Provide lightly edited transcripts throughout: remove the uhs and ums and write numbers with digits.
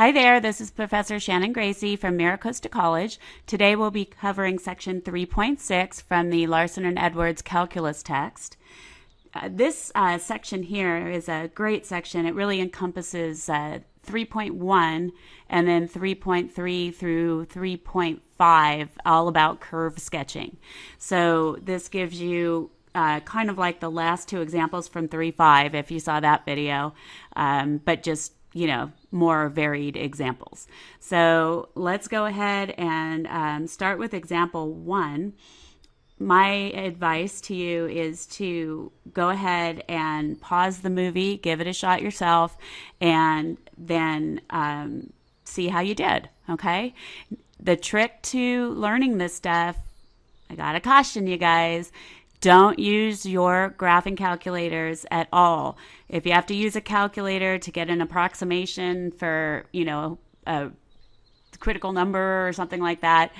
Hi there, this is Professor Shannon Gracey from Maricosta College. Today we'll be covering section 3.6 from the Larson and Edwards Calculus text. This section here is a great section. It really encompasses 3.1 and then 3.3 through 3.5, all about curve sketching. So this gives you kind of like the last two examples from 3.5, if you saw that video, but just, more varied examples. So let's go ahead and start with example 1. My advice to you is to go ahead and pause the movie, give it a shot yourself, and then see how you did, okay? The trick to learning this stuff, I gotta caution you guys, don't use your graphing calculators at all. If you have to use a calculator to get an approximation for, a critical number or something like that,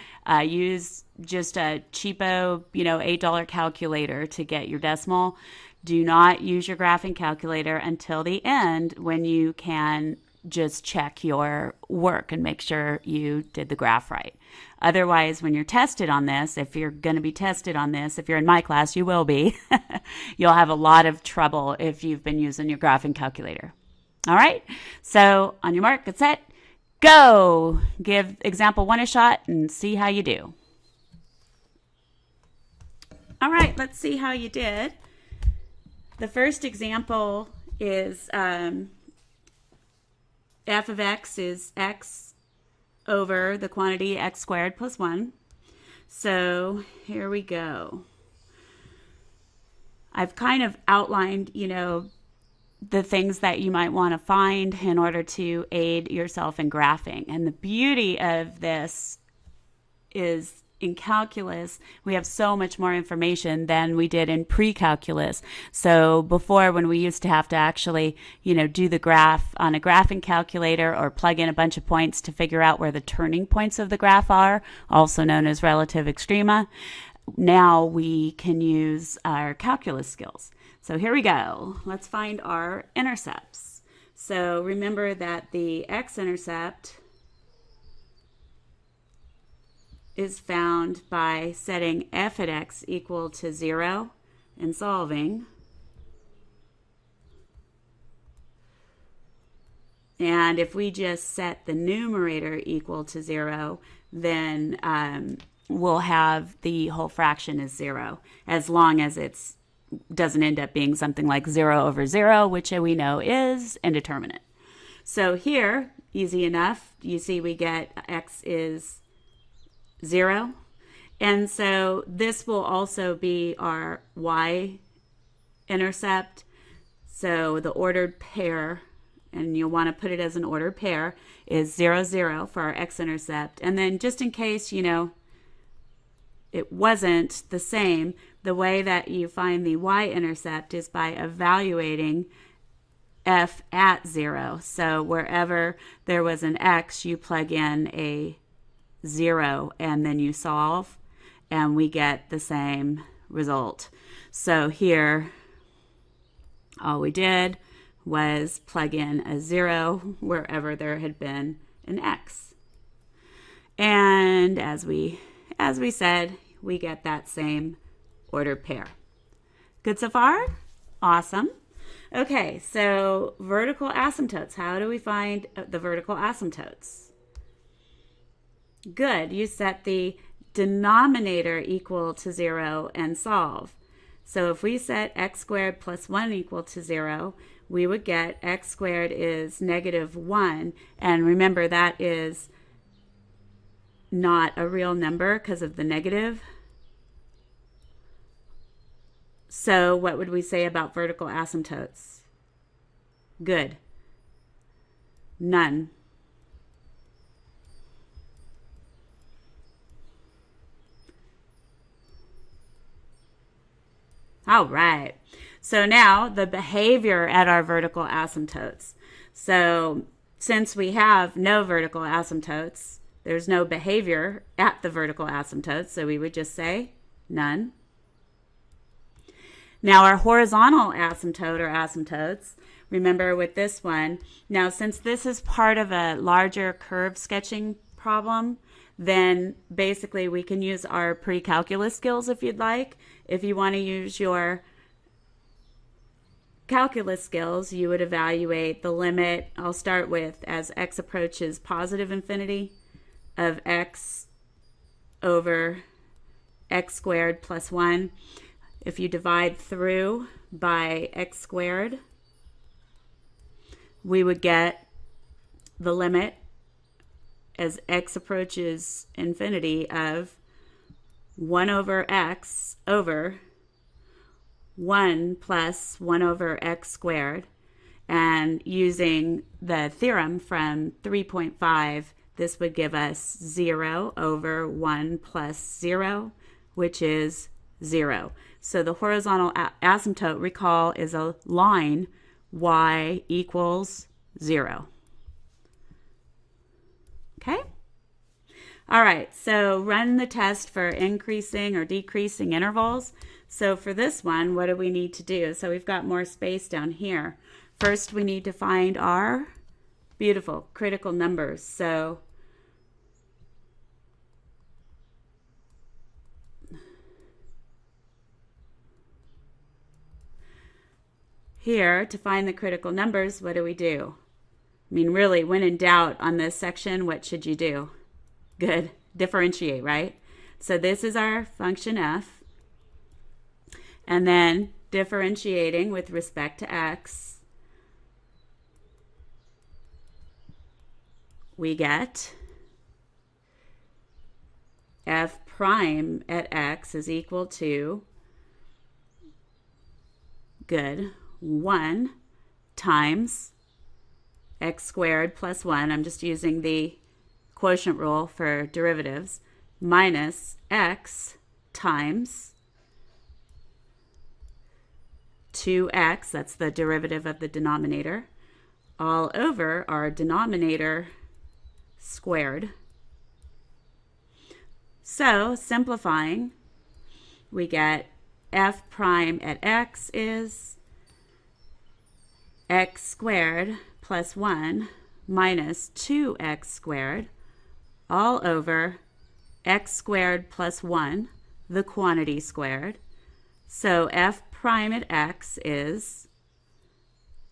use just a cheapo, $8 calculator to get your decimal. Do not use your graphing calculator until the end, when you can just check your work and make sure you did the graph right. Otherwise, when you're tested on this, if you're going to be tested on this, if you're in my class, you will be, you'll have a lot of trouble if you've been using your graphing calculator. All right, so on your mark, get set, go! Give example 1 a shot and see how you do. All right, let's see how you did. The first example is f of x is x over the quantity x squared plus 1. So here we go. I've kind of outlined, the things that you might want to find in order to aid yourself in graphing. And the beauty of this is, in calculus, we have so much more information than we did in pre-calculus. So before, when we used to have to actually, do the graph on a graphing calculator or plug in a bunch of points to figure out where the turning points of the graph are, also known as relative extrema, now we can use our calculus skills. So here we go. Let's find our intercepts. So remember that the x-intercept is found by setting f at x equal to 0 and solving. And if we just set the numerator equal to 0, then we'll have the whole fraction as 0, as long as it doesn't end up being something like 0 over 0, which we know is indeterminate. So here, easy enough, you see we get x is 0. And so this will also be our y-intercept. So the ordered pair, and you'll want to put it as an ordered pair, is 0, 0 for our x-intercept. And then just in case, it wasn't the same, the way that you find the y-intercept is by evaluating f at 0. So wherever there was an x, you plug in a 0 and then you solve, and we get the same result. So here, all we did was plug in a 0 wherever there had been an x. And as we said, we get that same ordered pair. Good so far? Awesome. Okay, so vertical asymptotes. How do we find the vertical asymptotes? Good, you set the denominator equal to 0 and solve. So if we set x squared plus 1 equal to 0, we would get x squared is negative 1. And remember, that is not a real number because of the negative. So what would we say about vertical asymptotes? Good. None. All right. So now the behavior at our vertical asymptotes. So since we have no vertical asymptotes, there's no behavior at the vertical asymptotes, so we would just say none. Now our horizontal asymptote or asymptotes, remember with this one, now since this is part of a larger curve sketching problem, then basically we can use our pre-calculus skills if you'd like. If you want to use your calculus skills, you would evaluate the limit, I'll start with, as x approaches positive infinity, of x over x squared plus 1. If you divide through by x squared, we would get the limit as x approaches infinity of 1 over x over 1 plus 1 over x squared. And using the theorem from 3.5, this would give us 0 over 1 plus 0, which is 0. So the horizontal asymptote, recall, is a line y equals 0. Okay? All right, so run the test for increasing or decreasing intervals. So for this one, what do we need to do? So we've got more space down here. First, we need to find our beautiful critical numbers. So here, to find the critical numbers, what do we do? I mean, really, when in doubt on this section, what should you do? Good. Differentiate, right? So this is our function f. And then differentiating with respect to x, we get f prime at x is equal to, good, 1 times x squared plus 1, I'm just using the quotient rule for derivatives, minus x times 2x, that's the derivative of the denominator, all over our denominator squared. So simplifying, we get f prime at x is x squared plus 1 minus 2x squared all over x squared plus 1, the quantity squared. So f prime at x is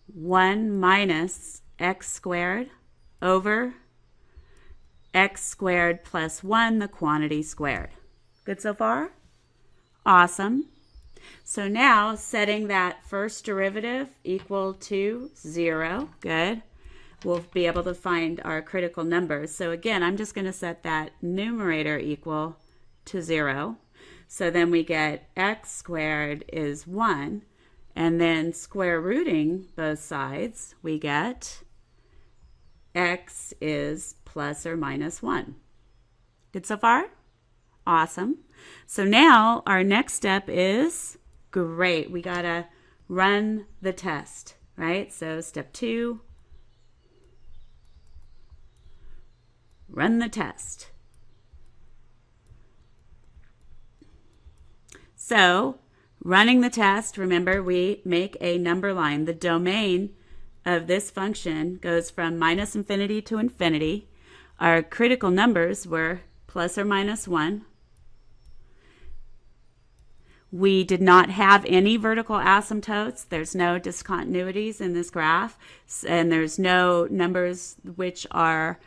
1 minus x squared over x squared plus 1, the quantity squared. Good so far? Awesome. So now setting that first derivative equal to 0, good, we'll be able to find our critical numbers. So again, I'm just going to set that numerator equal to 0. So then we get x squared is 1, and then square rooting both sides, we get x is plus or minus 1. Good so far? Awesome. So now our next step is, great, we got to run the test, right? So step 2, run the test. So running the test, remember, we make a number line. The domain of this function goes from minus infinity to infinity. Our critical numbers were plus or minus 1. We did not have any vertical asymptotes. There's no discontinuities in this graph, and there's no numbers which are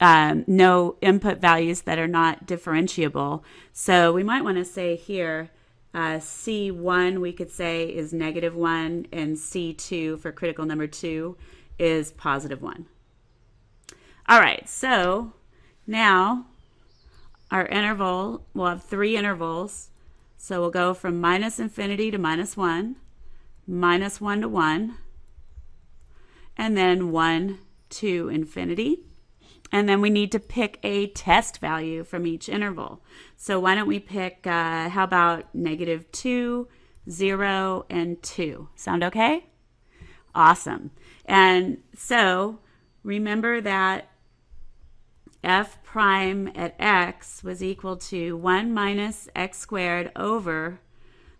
no input values that are not differentiable. So we might want to say here, C1 we could say is -1, and C2 for critical number 2 is +1. All right, so now our interval, we'll have 3 intervals. So we'll go from minus infinity to -1, -1 to 1, and then 1 to infinity. And then we need to pick a test value from each interval. So why don't we pick, how about -2, 0, and 2? Sound okay? Awesome. And so remember that f prime at x was equal to 1 minus x squared over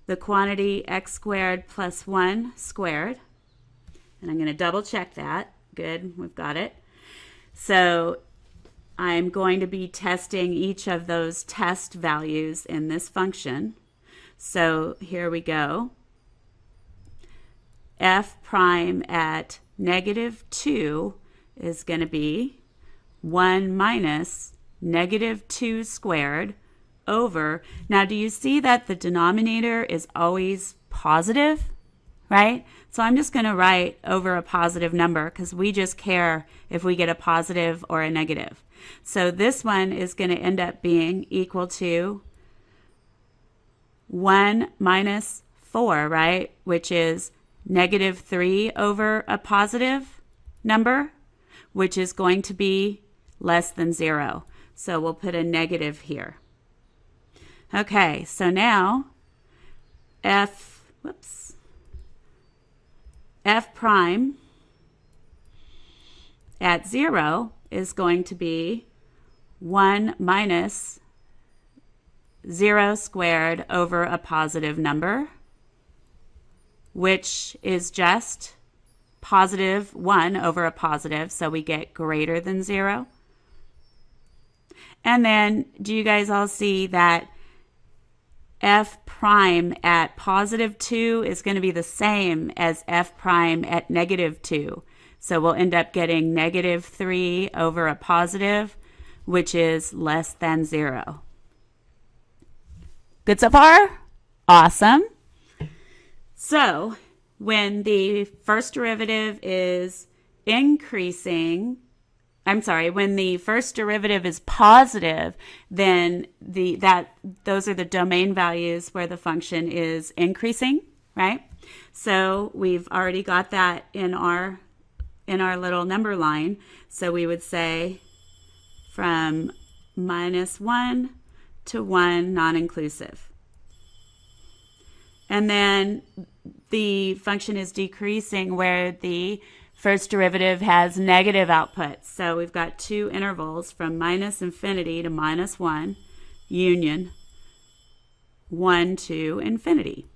the quantity x squared plus 1 squared. And I'm going to double check that. Good, we've got it. So I'm going to be testing each of those test values in this function. So here we go. F prime at -2 is going to be 1 minus -2 squared over. Now, do you see that the denominator is always positive, right? So I'm just going to write over a positive number because we just care if we get a positive or a negative. So this one is going to end up being equal to 1 minus 4, right? Which is -3 over a positive number, which is going to be less than 0. So we'll put a negative here. Okay, so now F prime at 0 is going to be 1 minus 0 squared over a positive number, which is just positive 1 over a positive, so we get greater than 0. And then, do you guys all see that F prime at +2 is going to be the same as F prime at -2? So we'll end up getting -3 over a positive, which is less than 0. Good so far? Awesome. So when the first derivative is increasing, when the first derivative is positive, then those are the domain values where the function is increasing, right? So we've already got that in our little number line. So we would say from -1 to 1 non-inclusive. And then the function is decreasing where the first derivative has negative outputs. So we've got two intervals from -infinity to -1, union 1 to infinity.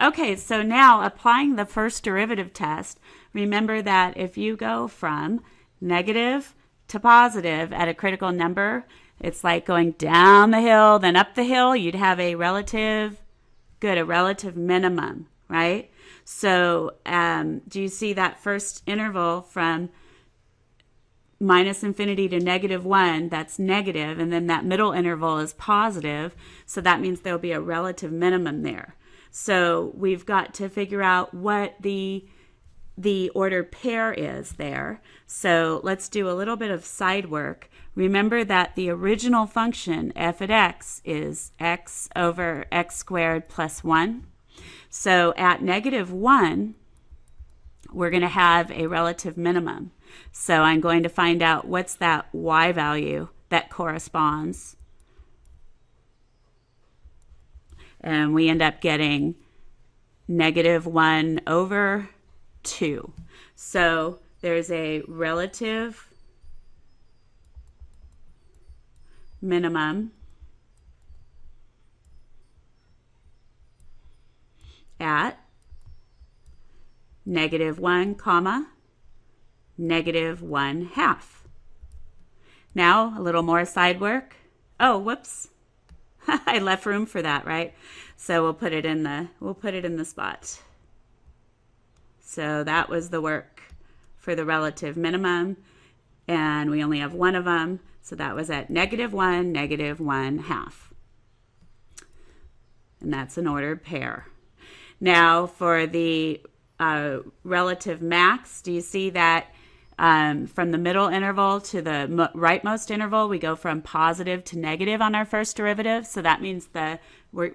Okay, so now applying the first derivative test, remember that if you go from negative to positive at a critical number, it's like going down the hill, then up the hill. You'd have a relative minimum, right? So do you see that first interval from -infinity to -1? That's negative, and then that middle interval is positive. So that means there'll be a relative minimum there. So we've got to figure out what the ordered pair is there. So let's do a little bit of side work. Remember that the original function f at x is x over x squared plus 1. So at -1, we're going to have a relative minimum. So I'm going to find out what's that y value that corresponds. And we end up getting -1 over 2. So there's a relative minimum at -1 comma -1/2. Now a little more side work. Oh, whoops. I left room for that, right? So we'll put it in the spot. So that was the work for the relative minimum, and we only have one of them. So that was at -1, -1/2. And that's an ordered pair. Now for the relative max, do you see that from the middle interval to the rightmost interval, we go from positive to negative on our first derivative. So that means the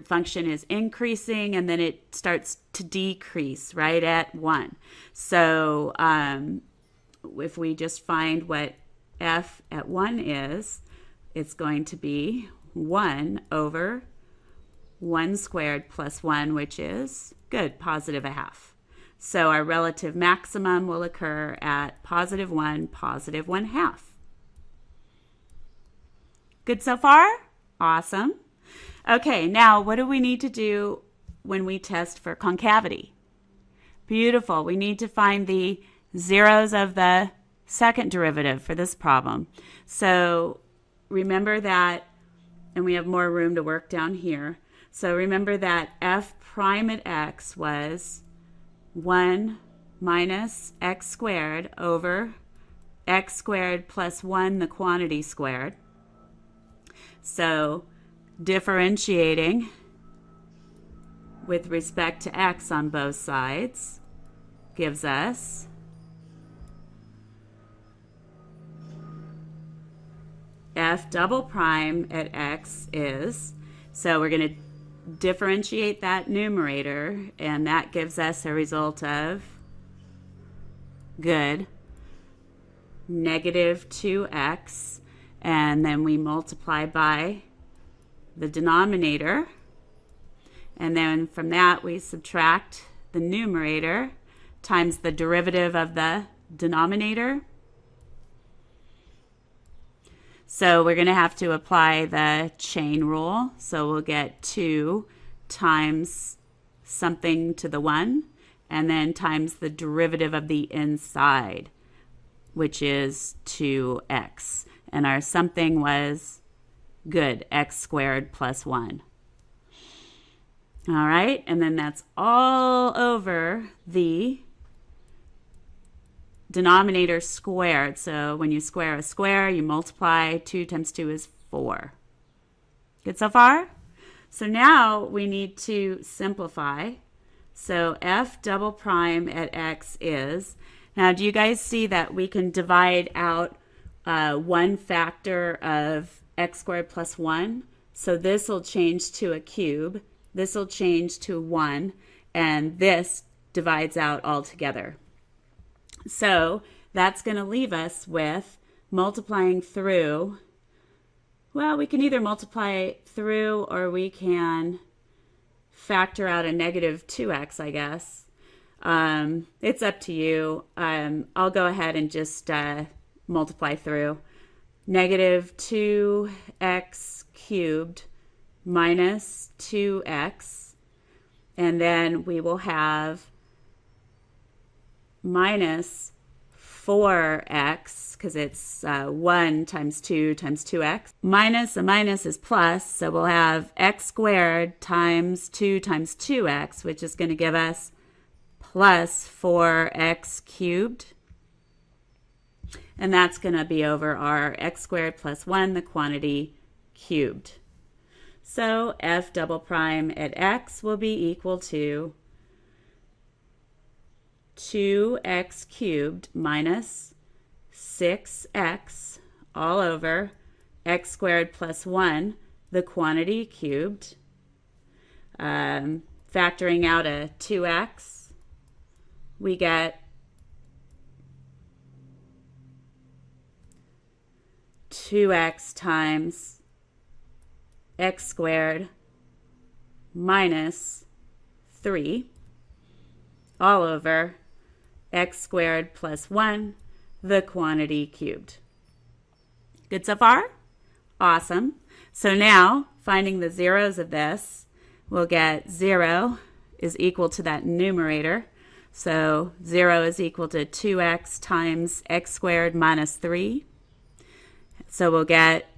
function is increasing, and then it starts to decrease right at 1. So if we just find what f at 1 is, it's going to be 1 over 1 squared plus 1, which is, good, +1/2. So our relative maximum will occur at +1, +1/2. Good so far? Awesome. Okay, now what do we need to do when we test for concavity? Beautiful. We need to find the zeros of the second derivative for this problem. So remember that, and we have more room to work down here. So remember that f prime at x was 1 minus x squared over x squared plus 1, the quantity squared. So differentiating with respect to x on both sides gives us f double prime at x is, so we're going to differentiate that numerator, and that gives us a result of good negative 2x, and then we multiply by the denominator, and then from that we subtract the numerator times the derivative of the denominator. So we're going to have to apply the chain rule. So we'll get 2 times something to the 1, and then times the derivative of the inside, which is 2x. And our something was good, x squared plus 1. All right, and then that's all over the denominator squared. So when you square a square, you multiply. 2 times 2 is 4. Good so far? So now we need to simplify. So f double prime at x is, now do you guys see that we can divide out one factor of x squared plus 1? So this will change to a cube. This will change to 1. And this divides out altogether. So that's going to leave us with multiplying through. Well, we can either multiply through or we can factor out a negative 2x, I guess. It's up to you. I'll go ahead and just multiply through. Negative 2x cubed minus 2x. And then we will have minus 4x, because it's 1 times 2 times 2x. Minus a minus is plus, so we'll have x squared times 2 times 2x, which is going to give us plus 4x cubed. And that's going to be over our x squared plus 1, the quantity cubed. So f double prime at x will be equal to 2x cubed minus 6x all over x squared plus 1, the quantity cubed. Factoring out a 2x, we get 2x times x squared minus 3 all over x squared plus 1, the quantity cubed. Good so far? Awesome. So now, finding the zeros of this, we'll get 0 is equal to that numerator. So 0 is equal to 2x times x squared minus 3. So we'll get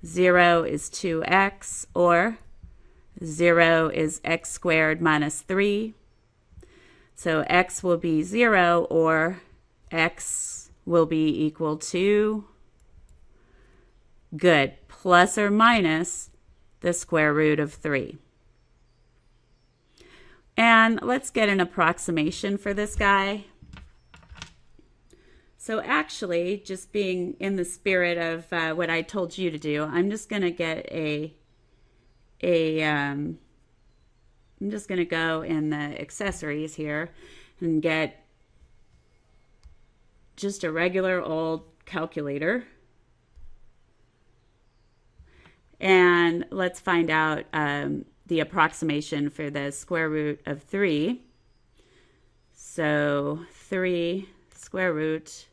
0 is 2x, or 0 is x squared minus 3. So x will be 0, or x will be equal to, good, plus or minus the square root of 3. And let's get an approximation for this guy. So actually, just being in the spirit of what I told you to do, I'm just going to get I'm just going to go in the accessories here and get just a regular old calculator. And let's find out the approximation for the square root of 3. So 3 square root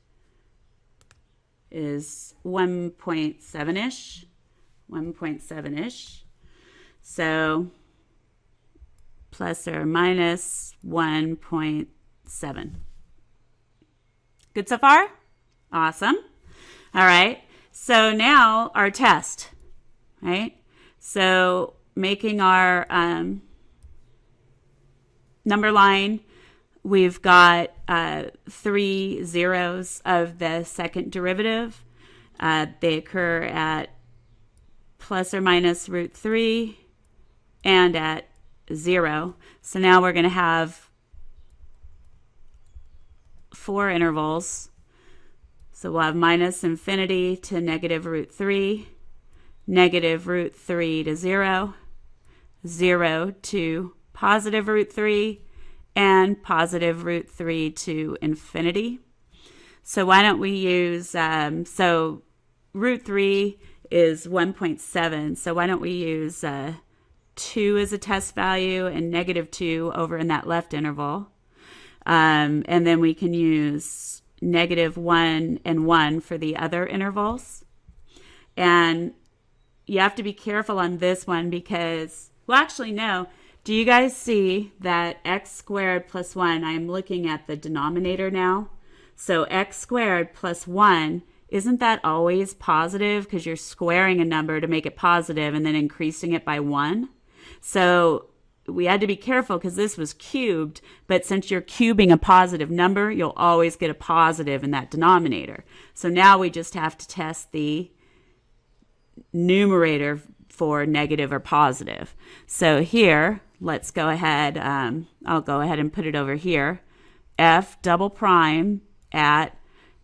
is 1.7-ish. 1.7-ish. So plus or minus 1.7. Good so far? Awesome. All right. So now our test, right? So making our number line, we've got 3 zeros of the second derivative. They occur at plus or minus root 3 and at 0. So now we're going to have 4 intervals. So we'll have minus infinity to negative root 3, negative root 3 to 0, 0 to positive root 3, and positive root 3 to infinity. So why don't we use, so root 3 is 1.7, so why don't we use 2 as a test value and negative 2 over in that left interval. And then we can use negative 1 and 1 for the other intervals. And you have to be careful on this one because, well, actually, no. Do you guys see that x squared plus 1, I'm looking at the denominator now. So x squared plus 1, isn't that always positive because you're squaring a number to make it positive and then increasing it by 1? So we had to be careful because this was cubed, but since you're cubing a positive number, you'll always get a positive in that denominator. So now we just have to test the numerator for negative or positive. So here, let's go ahead, I'll go ahead and put it over here. F double prime at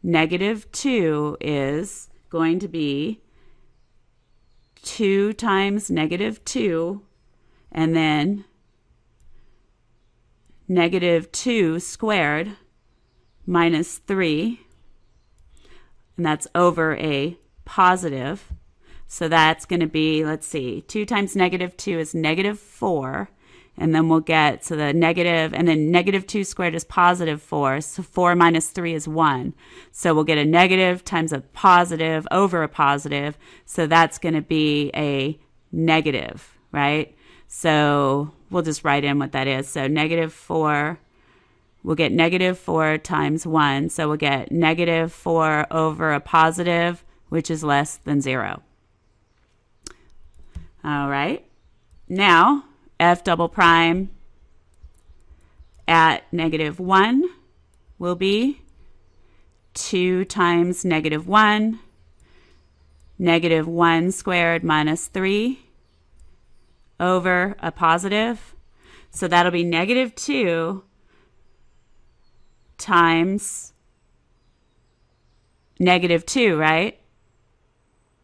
negative 2 is going to be 2 times negative 2, and then negative 2 squared minus 3, and that's over a positive. So that's going to be, let's see, 2 times negative 2 is negative 4, and then we'll get, so the negative, and then negative 2 squared is positive 4, so 4 minus 3 is 1. So we'll get a negative times a positive over a positive, so that's going to be a negative, right? So we'll just write in what that is. So negative 4, we'll get negative 4 times 1, so we'll get negative 4 over a positive, which is less than 0. All right, now f double prime at negative 1 will be 2 times negative 1, negative 1 squared minus 3 over a positive. So that'll be negative 2 times negative 2, right?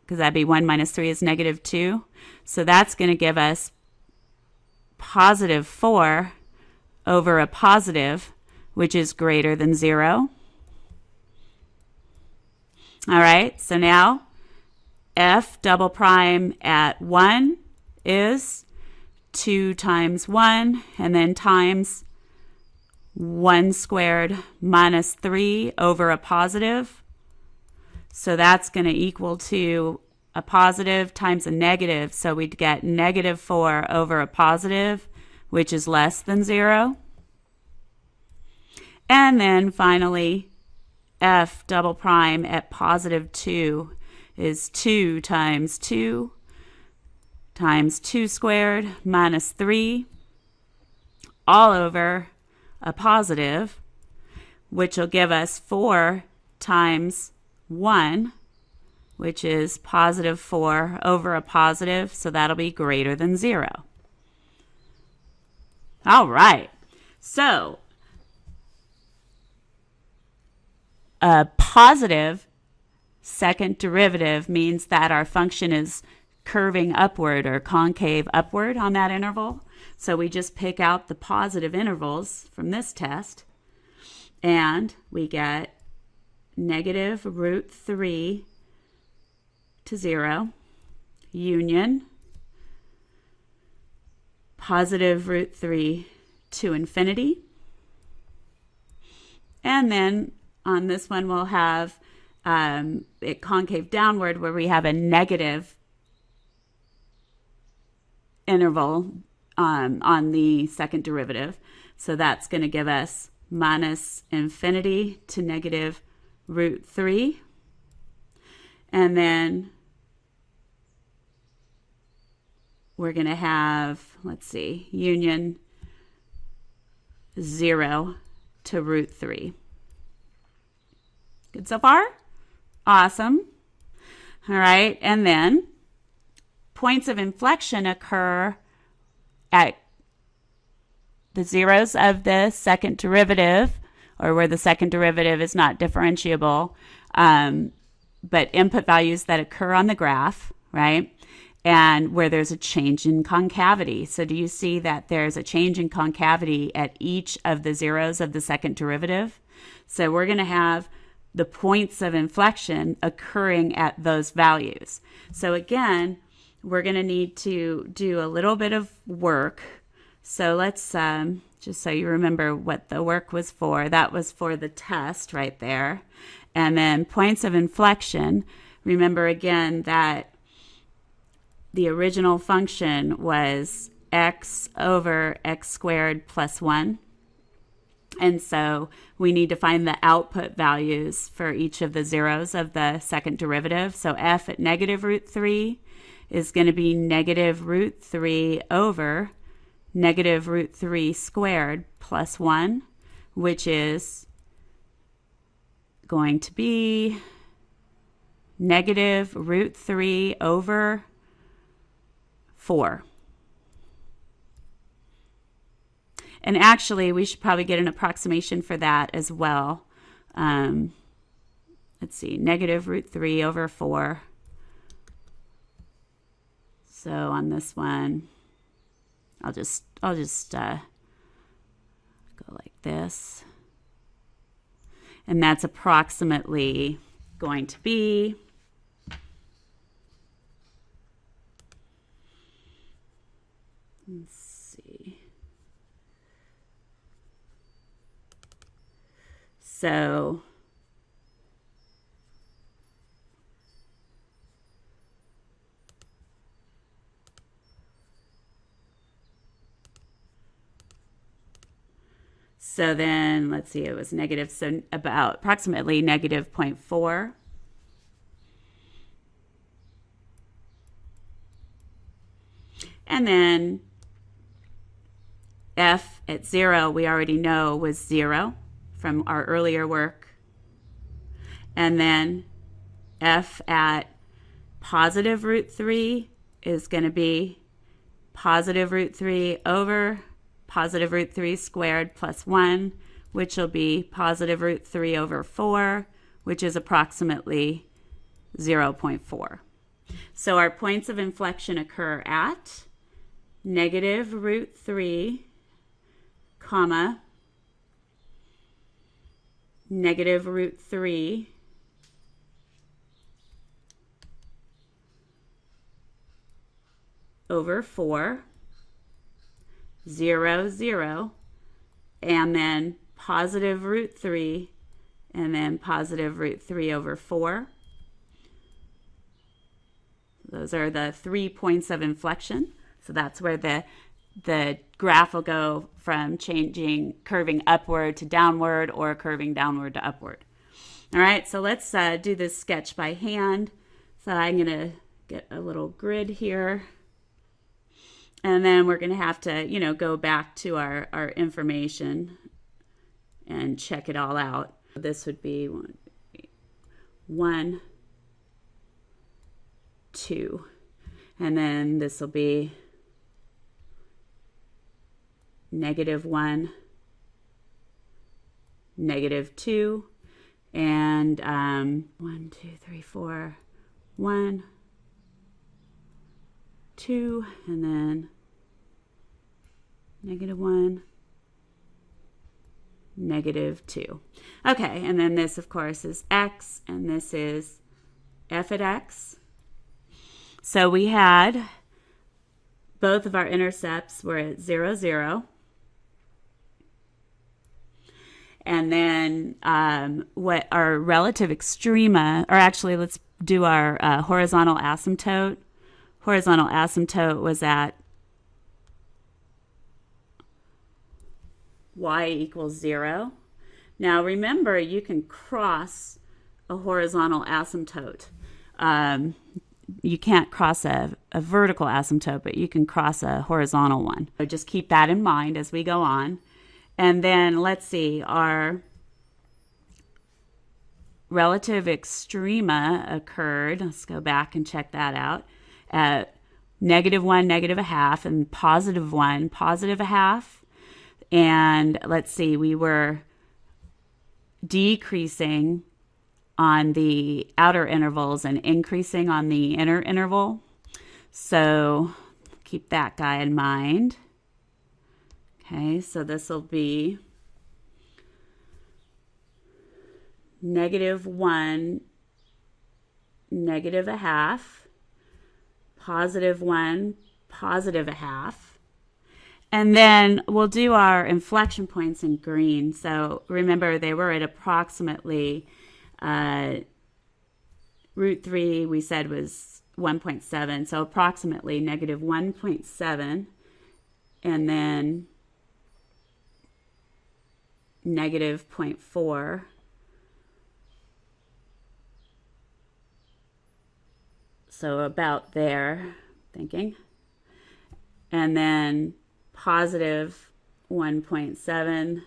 Because that'd be 1 minus 3 is negative 2. So that's going to give us positive 4 over a positive, which is greater than 0. All right, so now f double prime at 1 is 2 times 1, and then times 1 squared minus 3 over a positive. So that's going to equal to a positive times a negative. So we'd get negative 4 over a positive, which is less than 0. And then finally, f double prime at positive 2 is 2 times 2 squared minus 3 all over a positive, which will give us 4 times 1, which is positive 4 over a positive, so that'll be greater than 0. All right, so a positive second derivative means that our function is curving upward or concave upward on that interval. So we just pick out the positive intervals from this test, and we get negative root 3 to 0, union, positive root 3 to infinity. And then on this one, we'll have it concave downward where we have a negative interval on the second derivative. So that's going to give us minus infinity to negative root 3. And then we're going to have, let's see, union 0 to root 3. Good so far? Awesome. All right, and then points of inflection occur at the zeros of the second derivative, or where the second derivative is not differentiable, but input values that occur on the graph, right? And where there's a change in concavity. So do you see that there's a change in concavity at each of the zeros of the second derivative? So we're going to have the points of inflection occurring at those values. So again, we're going to need to do a little bit of work. So let's, just so you remember what the work was for, that was for the test right there. And then points of inflection, remember again that the original function was x over x squared plus 1. And so we need to find the output values for each of the zeros of the second derivative. So f at negative root 3 is going to be negative root 3 over negative root 3 squared plus 1, which is going to be negative root 3 over 4. And actually, we should probably get an approximation for that as well. Let's see, negative root 3 over 4. So on this one, I'll just go like this. And that's approximately going to be let's see. So then let's see, it was negative, so about approximately negative 0.4. And then f at 0, we already know was 0 from our earlier work. And then f at positive root 3 is going to be positive root 3 over positive root 3 squared plus 1, which will be positive root 3 over 4, which is approximately 0.4. So our points of inflection occur at negative root 3, comma, negative root 3, over 4, 0, 0, and then positive root 3, and then positive root 3 over 4. Those are the 3 points of inflection. So that's where the graph will go from curving upward to downward, or curving downward to upward. All right, so let's do this sketch by hand. So I'm going to get a little grid here. And then we're going to have to, go back to our information and check it all out. This would be 1, 2. And then this will be negative 1, negative 2, and 1, 2, 3, 4, 1, 2, and then negative 1, negative 2. Okay, and then this, of course, is x, and this is f at x. So we had both of our intercepts were at 0, 0. And then what our relative extrema, or actually let's do our horizontal asymptote. Horizontal asymptote was at y equals 0. Now remember, you can cross a horizontal asymptote. You can't cross a vertical asymptote, but you can cross a horizontal one. So just keep that in mind as we go on. And then let's see, our relative extrema occurred. Let's go back and check that out. At -1, -1/2, and +1, +1/2. And let's see, we were decreasing on the outer intervals and increasing on the inner interval. So keep that guy in mind. Okay, so this will be -1, -1/2, +1, +1/2. And then we'll do our inflection points in green. So remember, they were at approximately √3 we said was 1.7, so approximately -1.7, and then -0.4. So about there, thinking. And then +1.7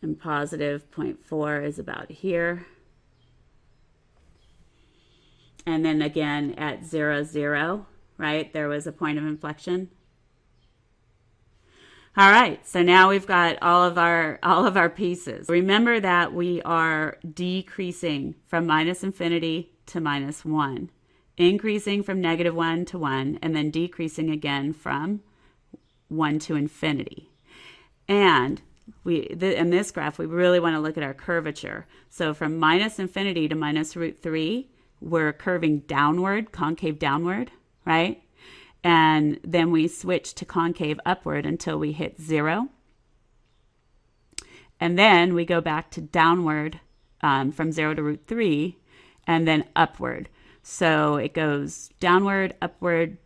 and +0.4 is about here. And then again at 0, 0, right? There was a point of inflection. All right, so now we've got all of our pieces. Remember that we are decreasing from -infinity to -1, increasing from -1 to 1, and then decreasing again from 1 to infinity. And in this graph, we really want to look at our curvature. So from -infinity to -√3, we're curving downward, concave downward, right? And then we switch to concave upward until we hit 0. And then we go back to downward from 0 to √3, and then upward. So it goes downward, upward,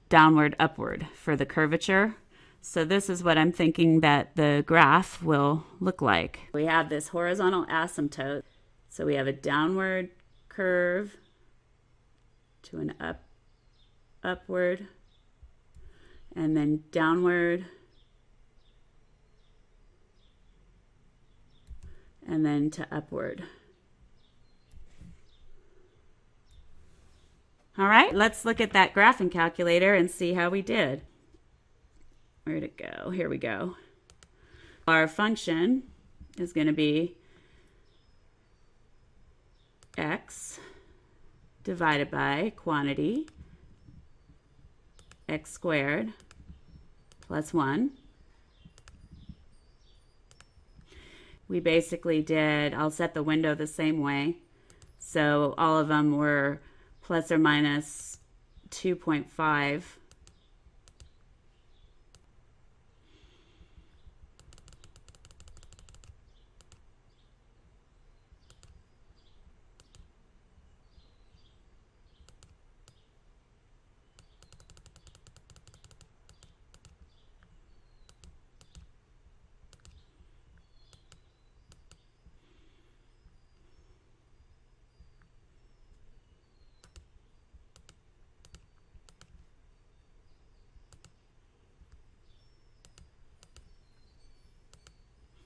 downward, upward for the curvature. So this is what I'm thinking that the graph will look like. We have this horizontal asymptote. So we have a downward curve to an upward, and then downward, and then to upward. All right, let's look at that graphing calculator and see how we did. Where'd it go? Here we go. Our function is going to be x divided by quantity x squared plus 1. We basically did, I'll set the window the same way. So all of them were plus or minus 2.5.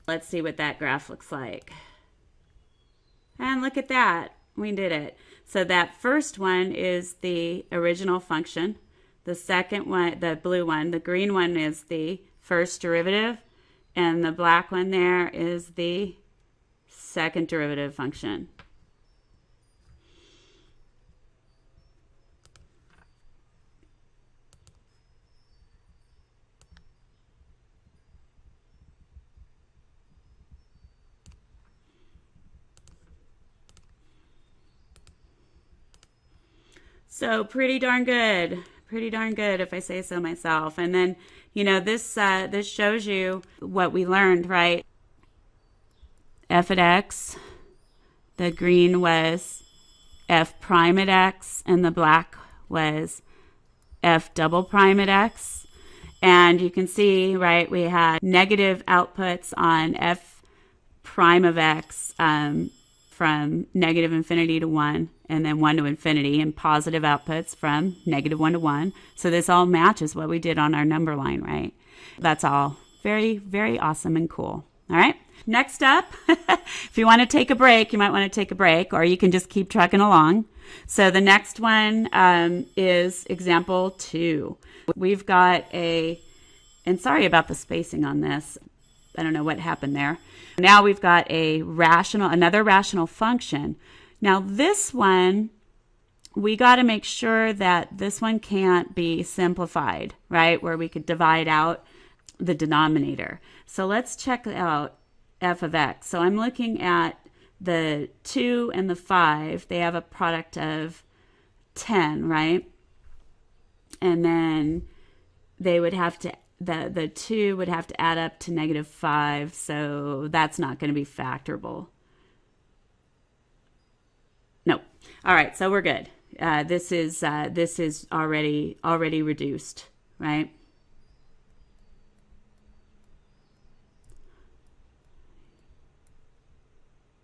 Let's see what that graph looks like. And look at that. We did it. So that first one is the original function. The second one, the blue one, the green one is the first derivative. And the black one there is the second derivative function. So pretty darn good if I say so myself. And then, you know, this shows you what we learned, right? F at x, the green was f prime at x, and the black was f double prime at x. And you can see, right, we had negative outputs on f prime of x from negative infinity to 1, and then 1 to infinity, and positive outputs from negative 1 to 1. So this all matches what we did on our number line, right? That's all very, very awesome and cool. All right. Next up, if you want to take a break, you might want to take a break, or you can just keep trucking along. So the next one is example 2. We've got and sorry about the spacing on this. I don't know what happened there. Now we've got another rational function. Now this one, we got to make sure that this one can't be simplified, right? Where we could divide out the denominator. So let's check out f of x. So I'm looking at the 2 and the 5. They have a product of 10, right? And then they would have to, the 2 would have to add up to negative 5. So that's not going to be factorable. No. All right. So we're good. This is already reduced, right?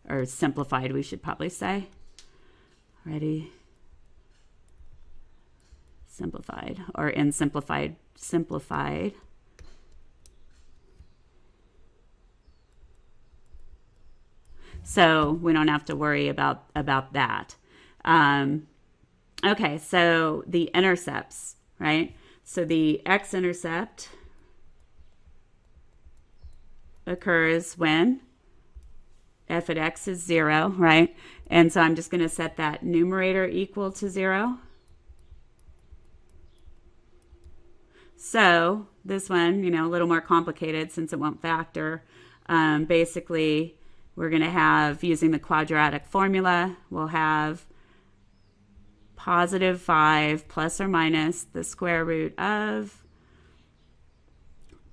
Or simplified, we should probably say. Already simplified, or in simplified. So we don't have to worry about that. Okay, so the intercepts, right? So the x-intercept occurs when f at x is 0, right? And so I'm just going to set that numerator equal to 0. So this one, a little more complicated since it won't factor. Basically, we're going to have, using the quadratic formula, we'll have positive 5 plus or minus the square root of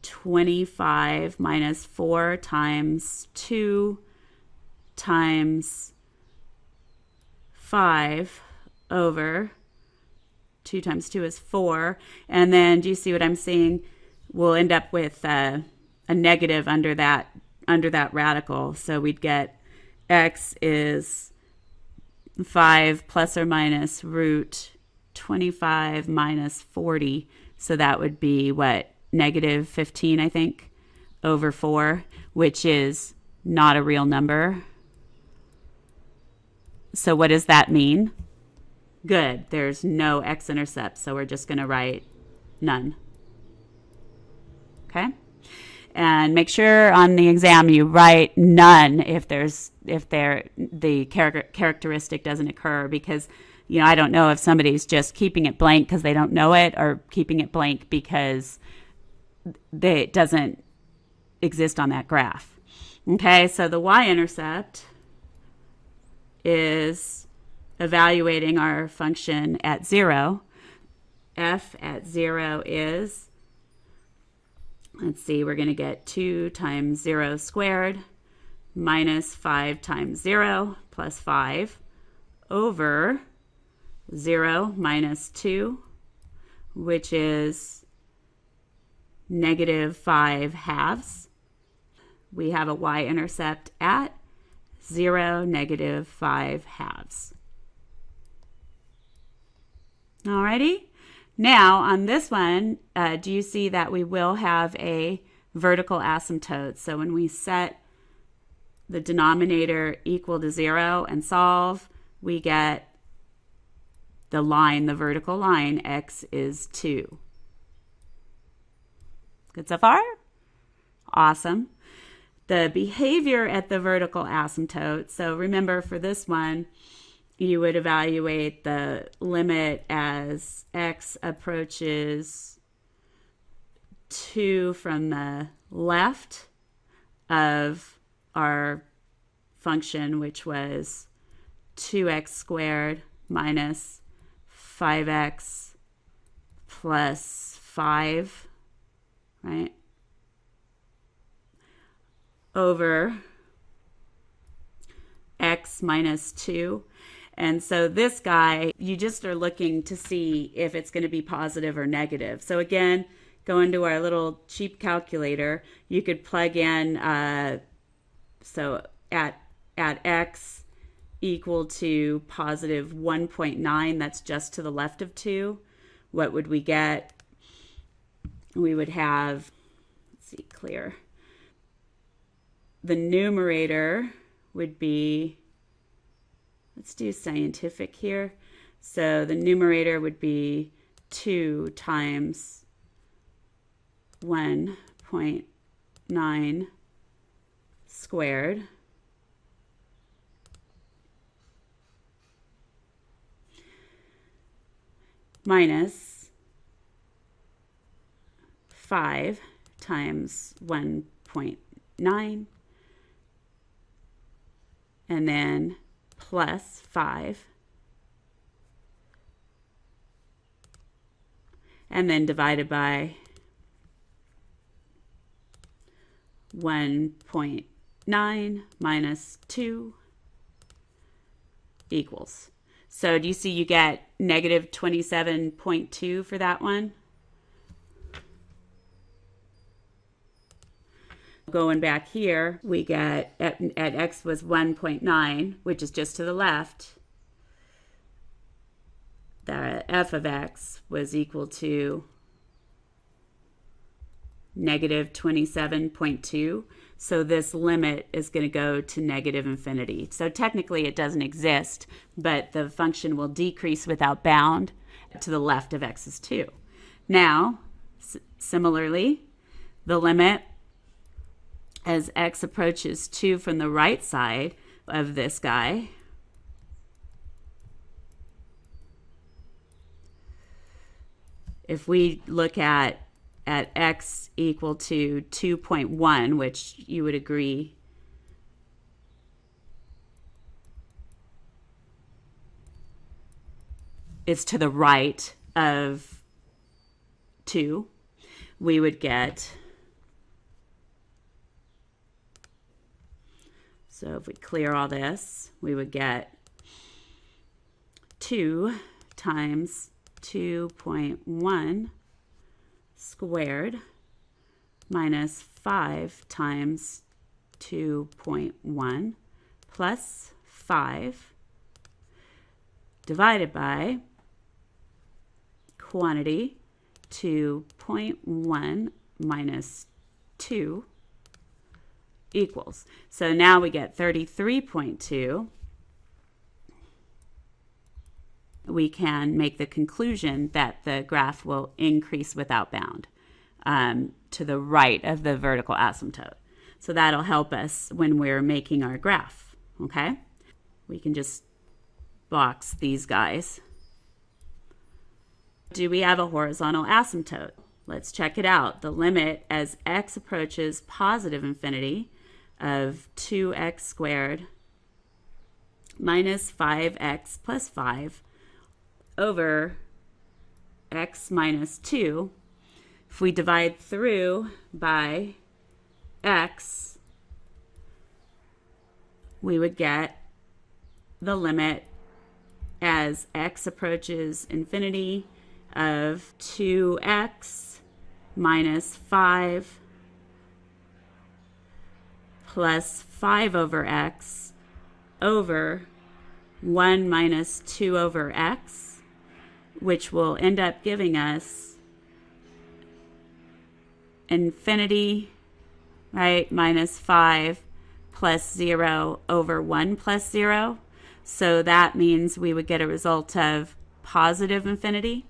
25 minus 4 times 2 times 5 over 2 times 2 is 4. And then do you see what I'm seeing? We'll end up with a negative under that radical. So we'd get x is 5 plus or minus root 25 minus 40. So that would be what? Negative 15, I think, over 4, which is not a real number. So what does that mean? Good. There's no x-intercept, so we're just going to write none. Okay? And make sure on the exam you write none if the characteristic doesn't occur, because I don't know if somebody's just keeping it blank because they don't know it, or keeping it blank because it doesn't exist on that graph. Okay, so the y-intercept is evaluating our function at 0. F at 0 is, let's see, we're going to get 2 times 0 squared minus 5 times 0 plus 5 over 0 minus 2, which is negative 5 halves. We have a y-intercept at 0, negative 5 halves. Alrighty. Now on this one, do you see that we will have a vertical asymptote? So when we set the denominator equal to 0 and solve, we get the vertical line, x is 2. Good so far? Awesome. The behavior at the vertical asymptote. So remember, for this one, you would evaluate the limit as x approaches 2 from the left of our function, which was 2x squared minus 5x plus 5, right? Over x minus 2. And so this guy, you just are looking to see if it's going to be positive or negative. So again, go into our little cheap calculator, you could plug in, so at x equal to positive 1.9, that's just to the left of 2, what would we get? We would have, let's see, clear. The numerator would be, let's do scientific here. So the numerator would be 2 times 1.9 squared minus 5 times 1.9 and then plus 5 and then divided by 1.9 minus 2 equals. So do you see you get negative 27.2 for that one? Going back here, we get at x was 1.9, which is just to the left. The f of x was equal to negative 27.2. So this limit is going to go to negative infinity. So technically it doesn't exist, but the function will decrease without bound to the left of x is 2. Now, similarly, the limit as x approaches 2 from the right side of this guy, if we look at x equal to 2.1, which you would agree is to the right of 2, we would get, so if we clear all this, we would get 2 times 2.1 squared minus 5 times 2.1 plus 5 divided by quantity 2.1 minus 2 equals. So now we get 33.2. We can make the conclusion that the graph will increase without bound to the right of the vertical asymptote. So that'll help us when we're making our graph, okay? We can just box these guys. Do we have a horizontal asymptote? Let's check it out. The limit as x approaches positive infinity of 2x squared minus 5x plus 5 over x minus 2. If we divide through by x, we would get the limit as x approaches infinity of 2x minus 5 plus 5 over x over 1 minus 2 over x, which will end up giving us infinity, right, minus 5 plus 0 over 1 plus 0. So that means we would get a result of positive infinity.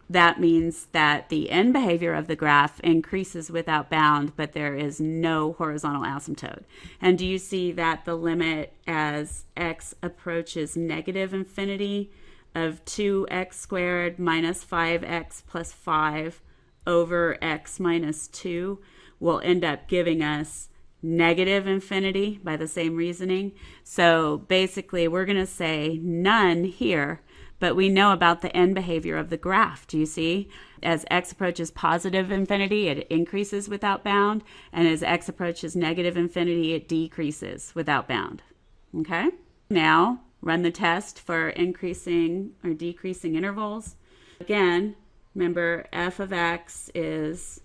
That means that the end behavior of the graph increases without bound, but there is no horizontal asymptote. And do you see that the limit as x approaches negative infinity of 2x squared minus 5x plus 5 over x minus 2 will end up giving us negative infinity by the same reasoning? So basically we're going to say none here, but we know about the end behavior of the graph. Do you see? As x approaches positive infinity, it increases without bound, and as x approaches negative infinity, it decreases without bound. Okay? Now, run the test for increasing or decreasing intervals. Again, Remember, f of x is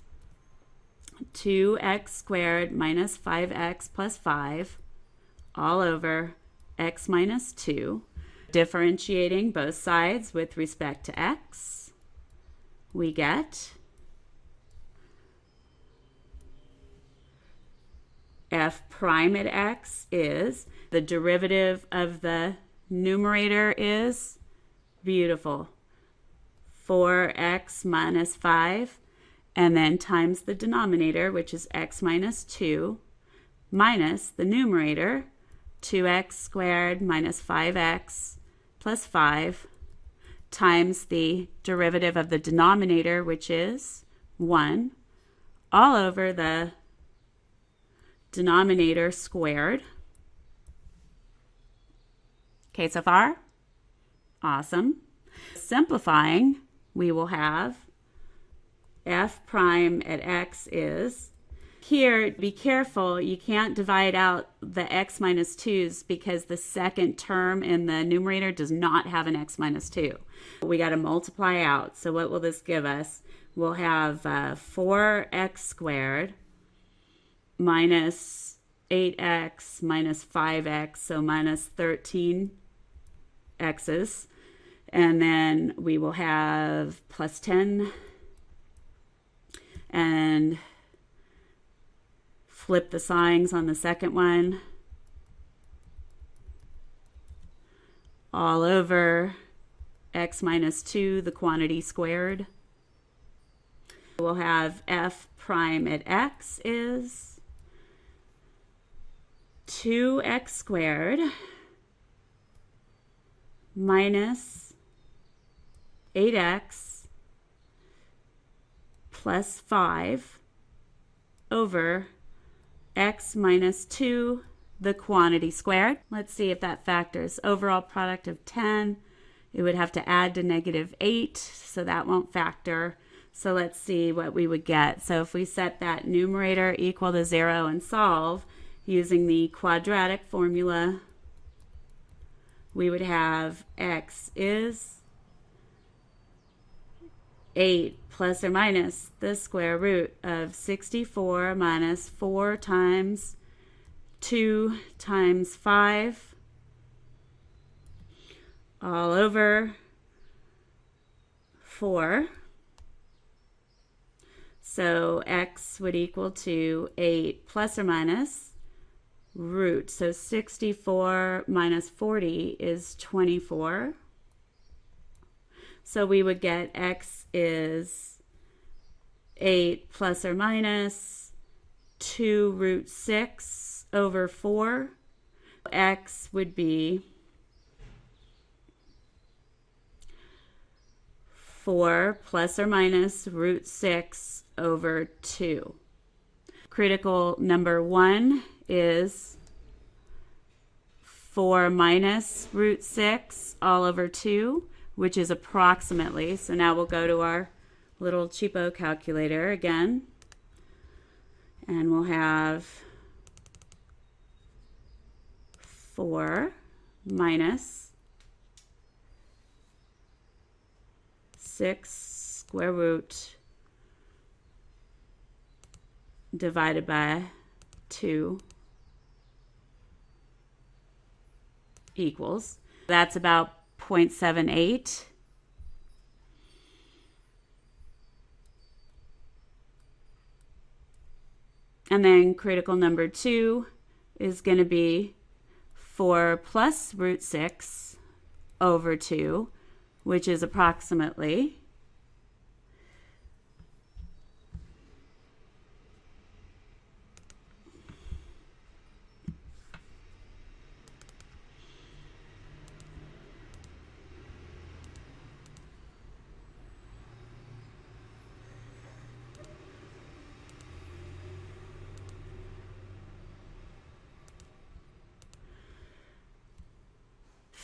2x squared minus 5x plus 5 all over x minus 2. Differentiating both sides with respect to x, we get f prime at x is, the derivative of the numerator is, beautiful, 4x minus 5, and then times the denominator, which is x minus 2, minus the numerator, 2x squared minus 5x plus 5, times the derivative of the denominator, which is 1, all over the denominator squared. Okay, so far? Awesome. Simplifying, we will have f prime at x is, here, be careful, you can't divide out the x minus 2's because the second term in the numerator does not have an x minus 2. We got to multiply out. So what will this give us? We'll have 4x squared minus 8x minus 5x, so minus 13 x's. And then we will have plus 10 and flip the signs on the second one. All over x minus 2, the quantity squared. We'll have f prime at x is 2x squared minus 8x plus 5 over x minus 2, the quantity squared. Let's see if that factors. Overall product of 10, it would have to add to negative 8, so that won't factor. So let's see what we would get. So if we set that numerator equal to 0 and solve using the quadratic formula, we would have x is 8 plus or minus the square root of 64 minus 4 times 2 times 5 all over 4. So x would equal to 8 plus or minus root. So 64 minus 40 is 24. So we would get x is 8 plus or minus 2 root 6 over 4. X would be 4 plus or minus root 6 over 2. Critical number 1 is 4 minus root 6 all over 2, which is approximately. So now we'll go to our little cheapo calculator again, and we'll have 4 minus 6 square root divided by 2 equals. That's about 0.78. And then critical number 2 is going to be 4 plus root 6 over 2, which is approximately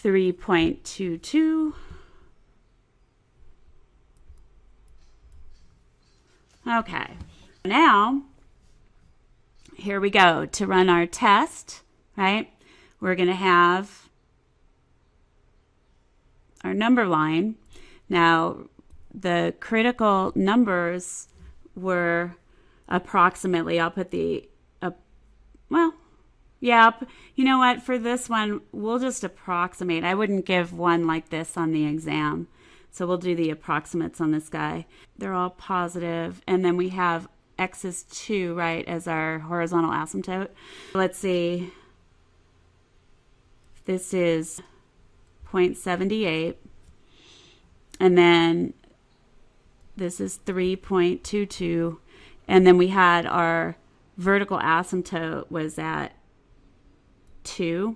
3.22. Okay, now here we go to run our test, right? We're going to have our number line. Now, the critical numbers were approximately, I'll put the, well, yeah, you know what, for this one, we'll just approximate. I wouldn't give one like this on the exam. So we'll do the approximates on this guy. They're all positive. And then we have x is 2, right, as our horizontal asymptote. Let's see. This is 0.78. And then this is 3.22. And then we had our vertical asymptote was at 2.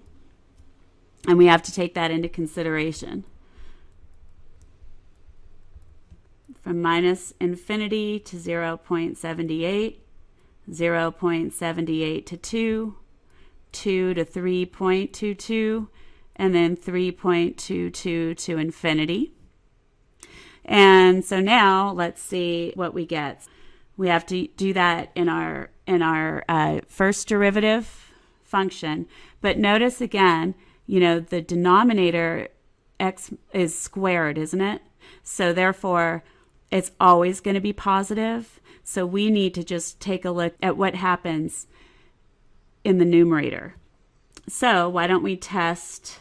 And we have to take that into consideration. From minus infinity to 0.78, 0.78 to 2, 2 to 3.22, and then 3.22 to infinity. And so now let's see what we get. We have to do that in our first derivative function. But notice again, the denominator x is squared, isn't it? So therefore, it's always going to be positive. So we need to just take a look at what happens in the numerator. So why don't we test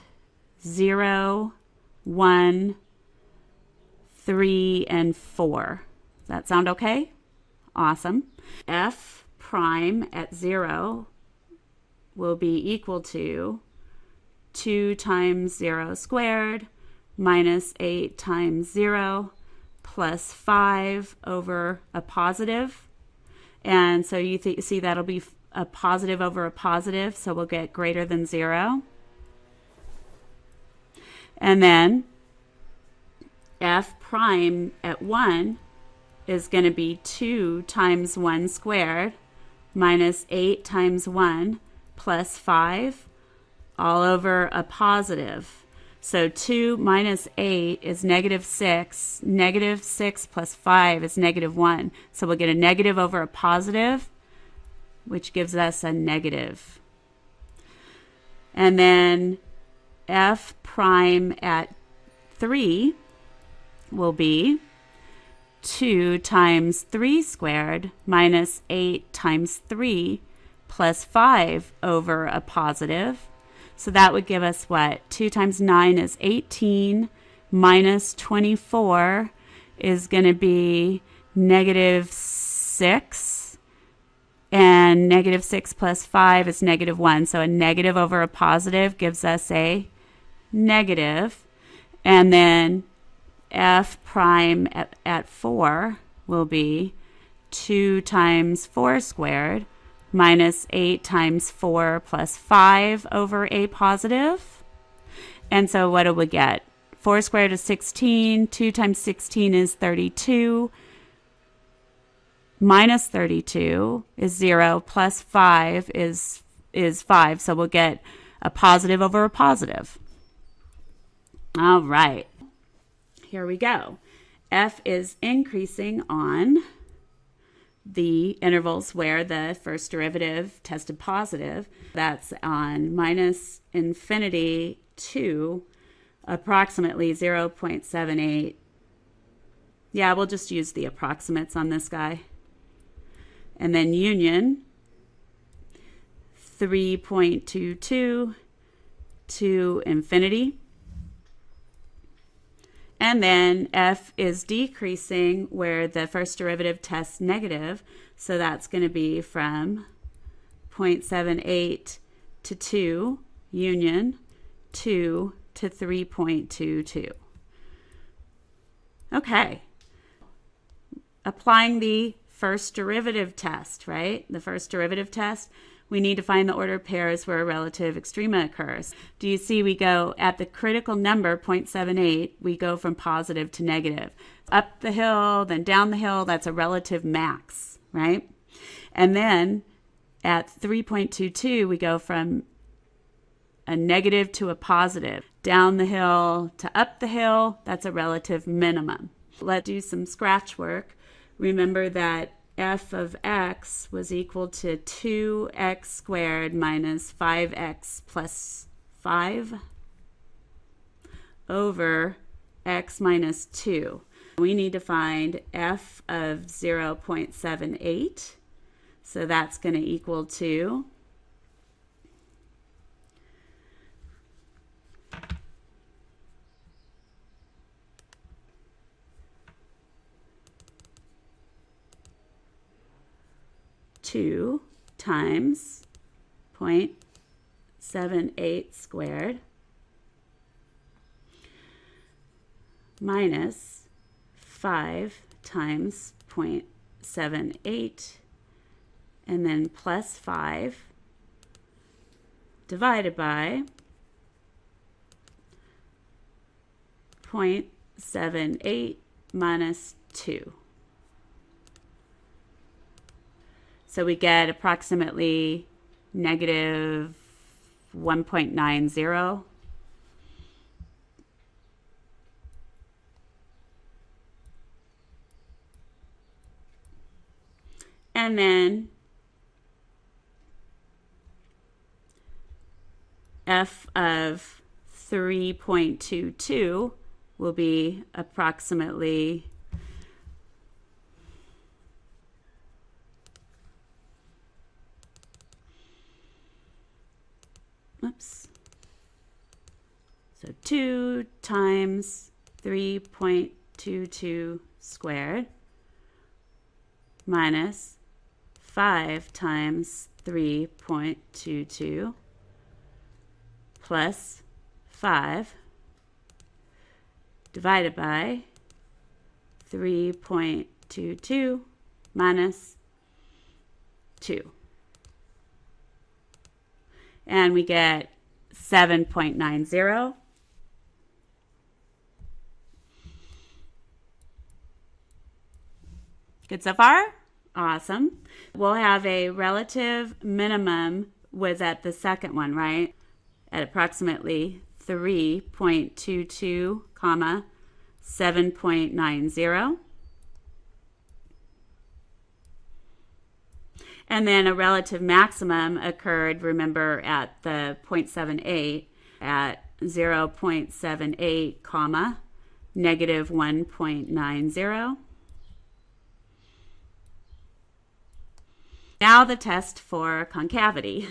0, 1, 3, and 4. Does that sound okay? Awesome. F prime at 0 will be equal to 2 times 0 squared minus 8 times 0 plus 5 over a positive. And so you see that'll be a positive over a positive, so we'll get greater than 0. And then f prime at 1 is going to be 2 times 1 squared minus 8 times 1 plus 5 all over a positive. So 2 minus 8 is negative 6. Negative 6 plus 5 is negative 1. So we'll get a negative over a positive, which gives us a negative. And then f prime at 3 will be 2 times 3 squared minus 8 times 3 plus 5 over a positive. So that would give us what? 2 times 9 is 18 minus 24 is going to be negative 6. And negative 6 plus 5 is negative 1. So a negative over a positive gives us a negative. And then f prime at 4 will be 2 times 4 squared minus 8 times 4 plus 5 over a positive. And so what do we get? 4 squared is 16. 2 times 16 is 32. Minus 32 is 0. Plus 5 is 5. So we'll get a positive over a positive. All right. Here we go. F is increasing on the intervals where the first derivative tested positive. That's on minus infinity to approximately 0.78. Yeah, we'll just use the approximates on this guy. And then union 3.22 to infinity. And then f is decreasing where the first derivative tests negative. So that's going to be from 0.78 to 2 union 2 to 3.22. Okay. Applying the first derivative test, right? The first derivative test, we need to find the order of pairs where a relative extrema occurs. Do you see we go at the critical number, 0.78, we go from positive to negative. Up the hill, then down the hill, that's a relative max, right? And then at 3.22, we go from a negative to a positive. Down the hill to up the hill, that's a relative minimum. Let's do some scratch work. Remember that f of x was equal to 2x squared minus 5x plus 5 over x minus 2. We need to find f of 0.78. So that's going to equal to 2 times 0.78 squared minus 5 times 0.78 and then plus 5 divided by 0.78 minus 2. So we get approximately negative 1.90. And then f of 3.22 will be approximately so 2 times 3.22 squared minus 5 times 3.22 plus 5 divided by 3.22 minus 2. And we get 7.90. Good so far? Awesome. We'll have a relative minimum was at the second one, right? At approximately 3.22, comma, 7.90. And then a relative maximum occurred, remember, at the 0.78 at 0.78, comma, negative 1.90. Now the test for concavity.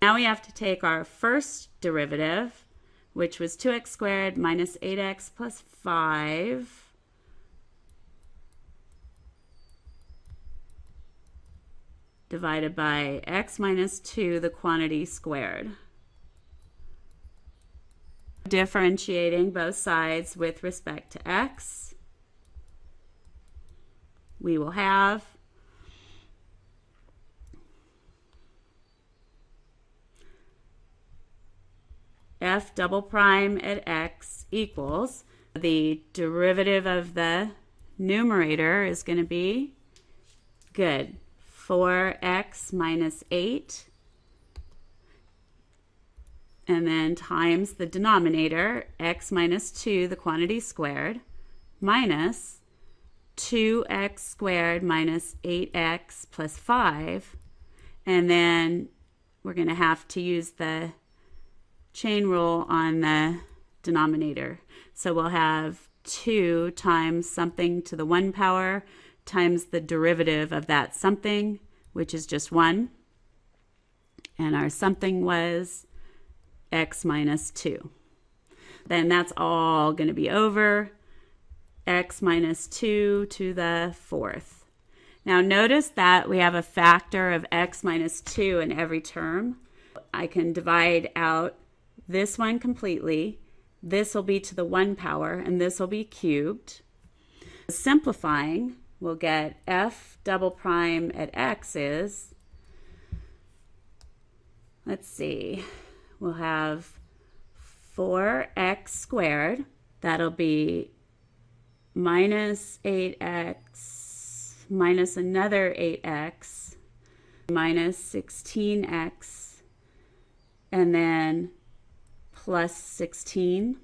Now we have to take our first derivative, which was 2x squared minus 8x plus 5. Divided by x minus 2, the quantity squared. Differentiating both sides with respect to x, we will have f double prime at x equals, the derivative of the numerator is going to be, good, 4x minus 8, and then times the denominator, x minus 2, the quantity squared, minus 2x squared minus 8x plus 5, and then we're going to have to use the chain rule on the denominator. So we'll have 2 times something to the 1 power times the derivative of that something, which is just 1. And our something was x minus 2. Then that's all going to be over x minus 2 to the 4th. Now notice that we have a factor of x minus 2 in every term. I can divide out this one completely. This will be to the 1 power, and this will be cubed. Simplifying, we'll get f double prime at x is, let's see, we'll have 4x squared. That'll be minus 8x minus another 8x minus 16x, and then plus 16.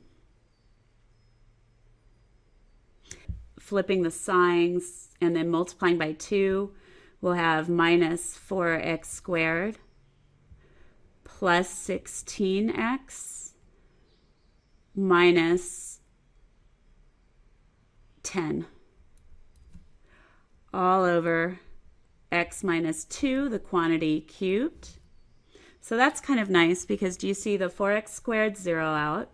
Flipping the signs and then multiplying by 2, we'll have minus 4x squared plus 16x minus 10 all over x minus 2, the quantity cubed. So that's kind of nice because do you see the 4x squared 0 out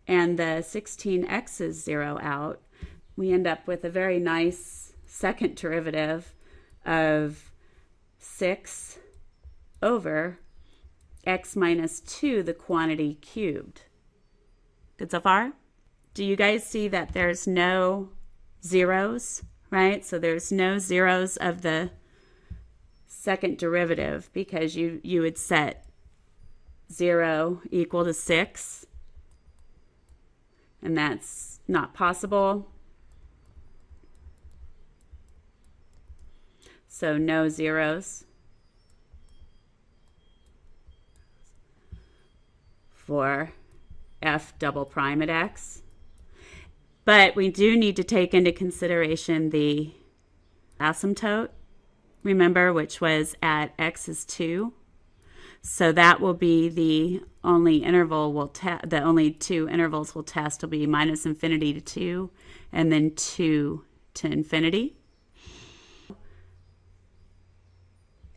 and the 16x's 0 out? We end up with a very nice second derivative of 6 over x minus 2, the quantity cubed. Good so far? Do you guys see that there's no zeros, right? So there's no zeros of the second derivative because you would set 0 equal to 6, and that's not possible. So no zeros for f double prime at x. But we do need to take into consideration the asymptote, remember, which was at x is 2. So that will be the only interval the only two intervals we'll test will be minus infinity to 2 and then 2 to infinity.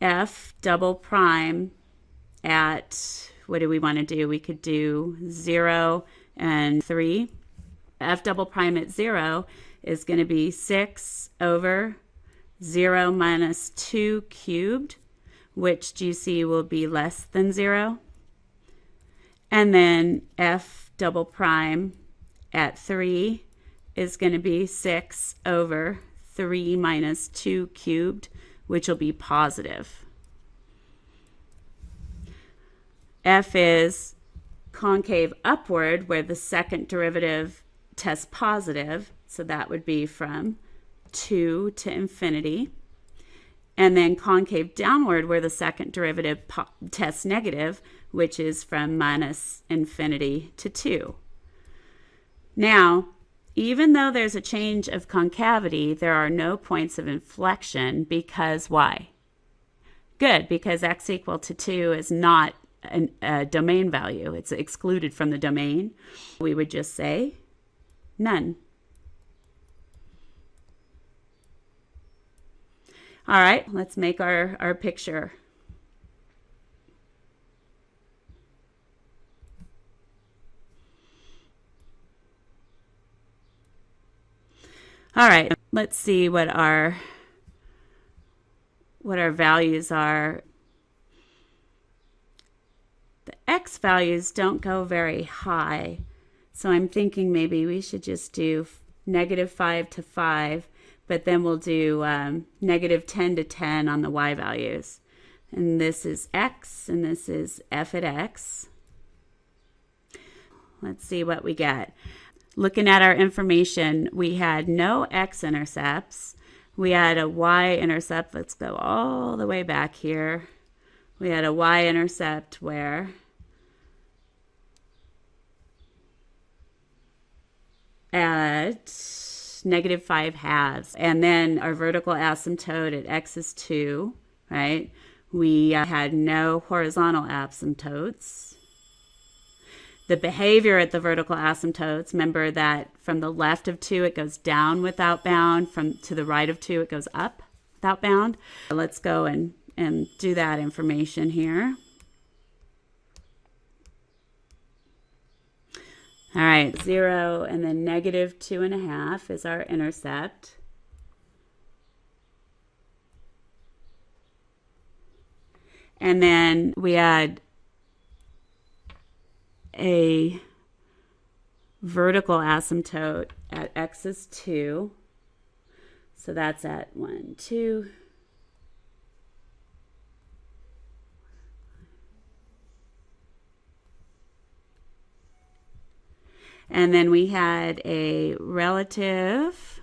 F double prime at, what do we want to do? We could do 0 and 3. F double prime at 0 is going to be 6 over 0 minus 2 cubed, which do you see will be less than 0? And then f double prime at 3 is going to be 6 over 3 minus 2 cubed, which will be positive. F is concave upward, where the second derivative tests positive, so that would be from 2 to infinity. And then concave downward, where the second derivative tests negative, which is from minus infinity to 2. Now, even though there's a change of concavity, there are no points of inflection because why? Good, because x equal to 2 is not a domain value. It's excluded from the domain. We would just say none. All right, let's make our picture. All right, let's see what our values are. The x values don't go very high, so I'm thinking maybe we should just do -5 to 5, but then we'll do -10 to 10 on the y values. And this is x, and this is f at x. Let's see what we get. Looking at our information, we had no x-intercepts. We had a y-intercept. Let's go all the way back here. We had a y-intercept where at -5/2. And then our vertical asymptote at x is 2, right? We had no horizontal asymptotes. The behavior at the vertical asymptotes, remember that from the left of 2 it goes down without bound, to the right of 2 it goes up without bound. Let's go and do that information here. All right, 0 and then -2.5 is our intercept. And then we had a vertical asymptote at x is 2. So that's at 1, 2. And then we had a relative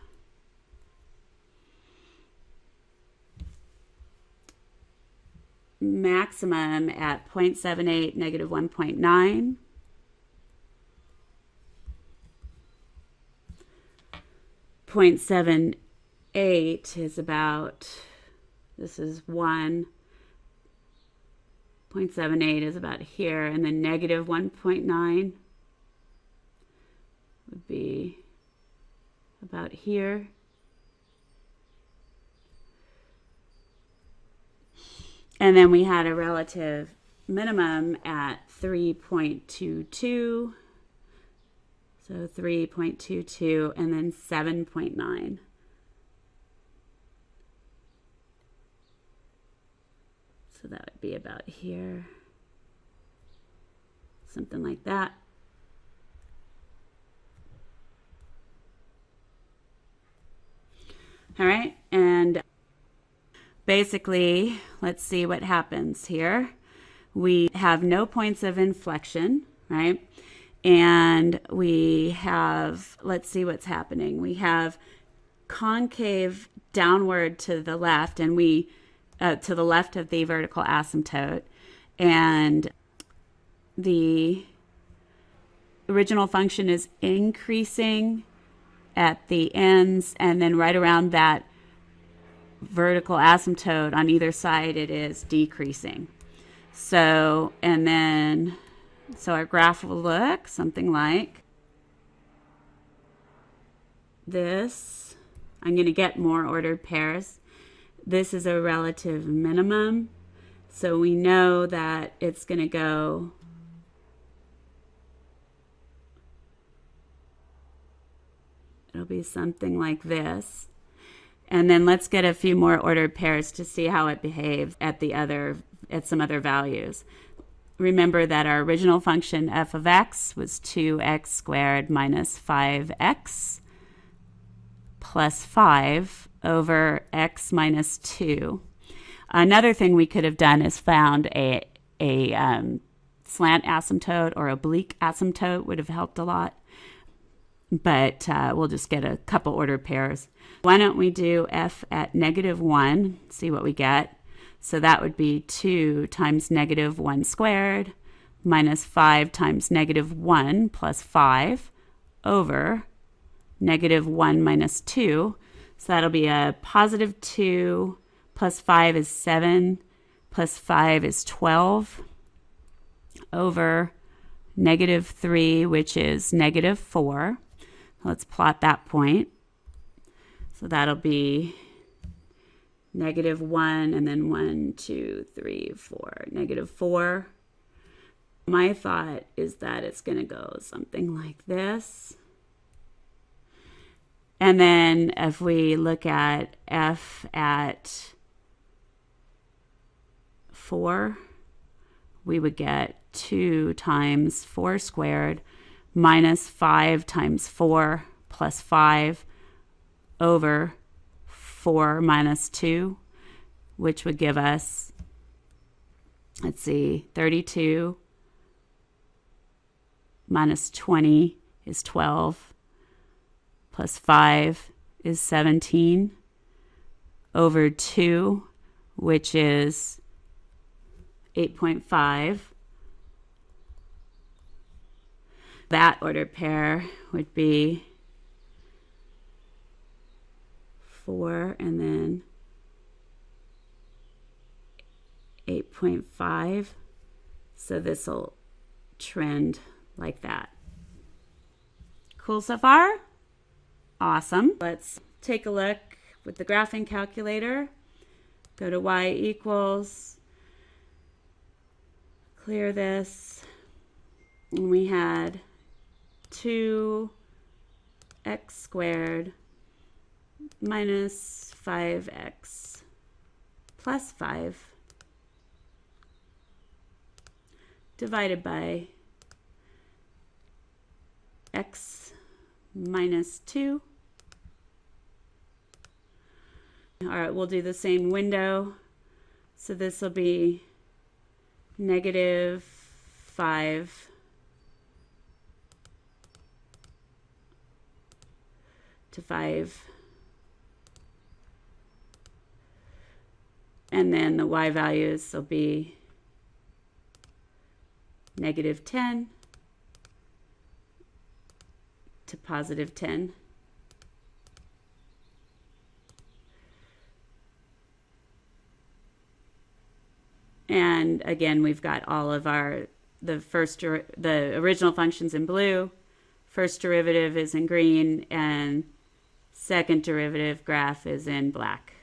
maximum at 0.78, -1.9. .78 is about, this is 1. 0.78 is about here, and then -1.9 would be about here. And then we had a relative minimum at 3.22. So 3.22 and then 7.9. So that would be about here. Something like that. All right, and basically, let's see what happens here. We have no points of inflection, right? And we have, let's see what's happening. We have concave downward to the left, and we, to the left of the vertical asymptote. And the original function is increasing at the ends, and then right around that vertical asymptote on either side it is decreasing. So, and then, so our graph will look something like this. I'm going to get more ordered pairs. This is a relative minimum, so we know that it's going to go it'll be something like this. And then let's get a few more ordered pairs to see how it behaves at some other values. Remember that our original function f of x was 2x squared minus 5x plus 5 over x minus 2. Another thing we could have done is found a slant asymptote or oblique asymptote would have helped a lot. But we'll just get a couple ordered pairs. Why don't we do f at -1, see what we get. So that would be 2 times -1 squared minus 5 times -1 plus 5 over -1 minus 2. So that'll be a positive 2 plus 5 is 7 plus 5 is 12 over -3, which is -4. Let's plot that point. So that'll be -1 and then 1, 2, 3, 4, -4. My thought is that it's going to go something like this. And then if we look at f at 4, we would get 2 times 4 squared minus 5 times 4 plus 5 over 4 minus 2, which would give us, let's see, 32 minus 20 is 12 plus 5 is 17 over 2, which is 8.5. That ordered pair would be 4 and then 8.5. So this will trend like that. Cool so far? Awesome. Let's take a look with the graphing calculator. Go to y equals, clear this, and we had 2x squared minus 5x plus 5 divided by x minus 2. All right, we'll do the same window. So this will be -5 to 5. And then the y values will be -10 to +10. And again, we've got all of the original functions in blue, first derivative is in green, and second derivative graph is in black.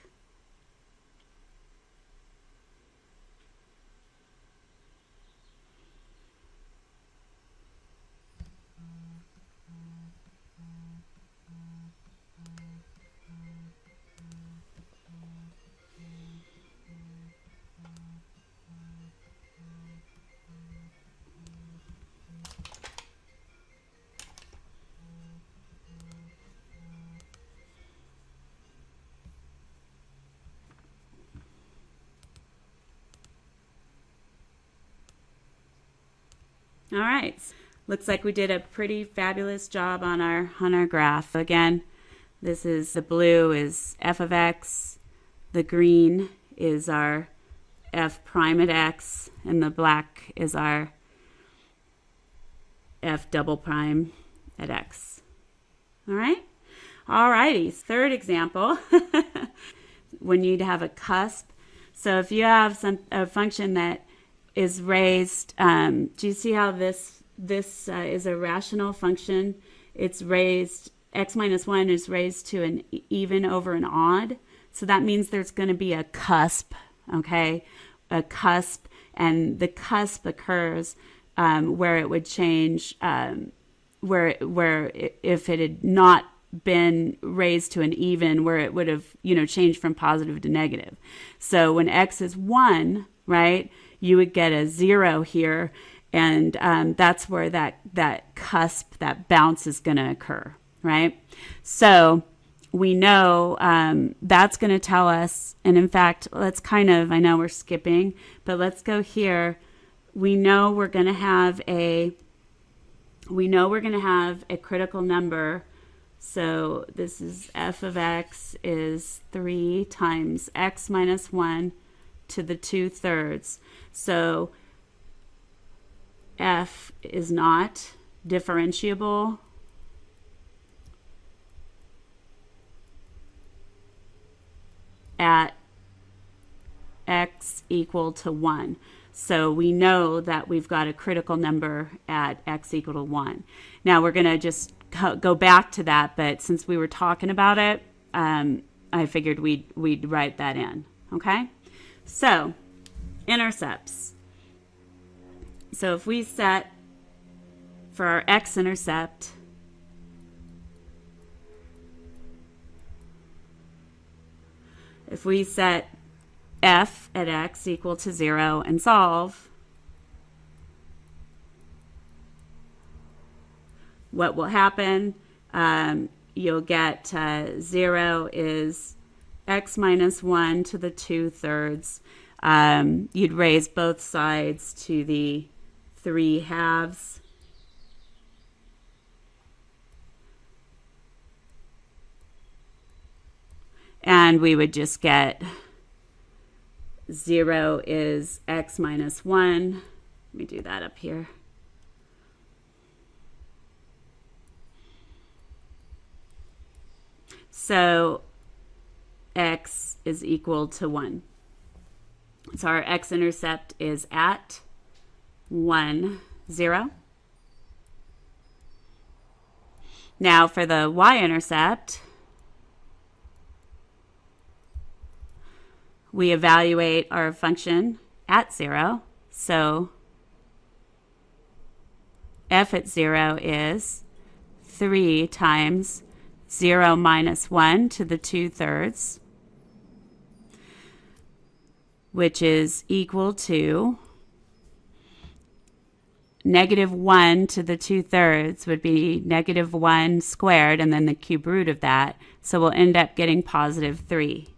All right, looks like we did a pretty fabulous job on our graph. Again, this is the blue is f of x, the green is our f prime at x, and the black is our f double prime at x. All right? All righty, third example. When you have a cusp. So if you have a function that is raised, do you see how this is a rational function? It's raised, x minus 1 is raised to an even over an odd. So that means there's going to be a cusp, okay? A cusp, and the cusp occurs where it would change, where if it had not been raised to an even, where it would have, changed from positive to negative. So when x is 1, right, you would get a 0 here, and that's where that cusp, that bounce is going to occur, right? So we know that's going to tell us, and in fact, let's I know we're skipping, but let's go here. We know we're going to have a critical number. So this is f of x is 3 times x minus 1 to the 2/3. So f is not differentiable at x equal to 1. So we know that we've got a critical number at x equal to 1. Now we're going to just go back to that, but since we were talking about it, I figured we'd write that in, okay? So, intercepts. So if we set for our x-intercept, if we set f at x equal to 0 and solve, what will happen? You'll get 0 is x minus 1 to the 2/3. You'd raise both sides to the 3/2. And we would just get 0 is x minus 1. Let me do that up here. So x is equal to 1. So our x-intercept is at 1, 0. Now for the y-intercept, we evaluate our function at 0. So f at 0 is 3 times 0 minus 1 to the 2/3, which is equal to negative 1 to the 2/3 would be negative 1 squared, and then the cube root of that. So we'll end up getting positive 3.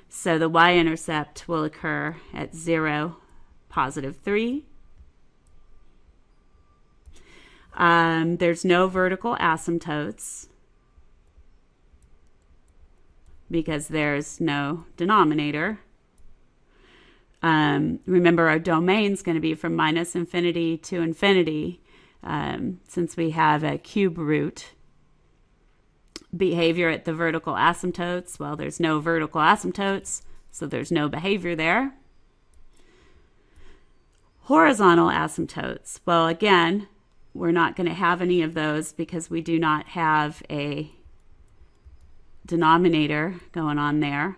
So the y-intercept will occur at 0, positive 3. There's no vertical asymptotes because there's no denominator. Remember, our domain is going to be from minus infinity to infinity, since we have a cube root. Behavior at the vertical asymptotes, well, there's no vertical asymptotes, so there's no behavior there. Horizontal asymptotes, well, again, we're not going to have any of those because we do not have a denominator going on there.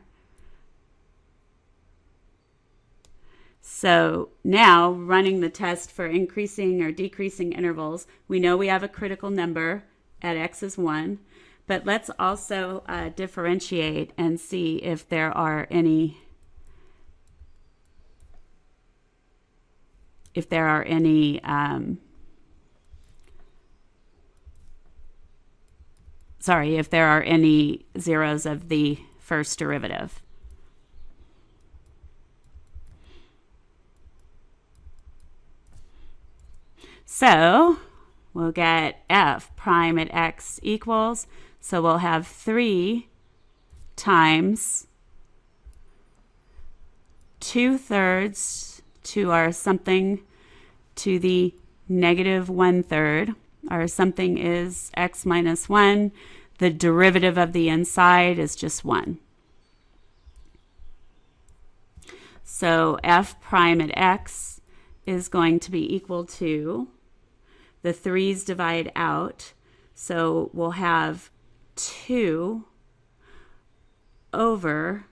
So now running the test for increasing or decreasing intervals, we know we have a critical number at x is 1, but let's also differentiate and see if there are any zeros of the first derivative. So we'll get f prime at x equals, so we'll have 3 times 2/3 to our something to the negative 1/3. Our something is x minus 1. The derivative of the inside is just 1. So f prime at x is going to be equal to, the 3's divide out, so we'll have 2 over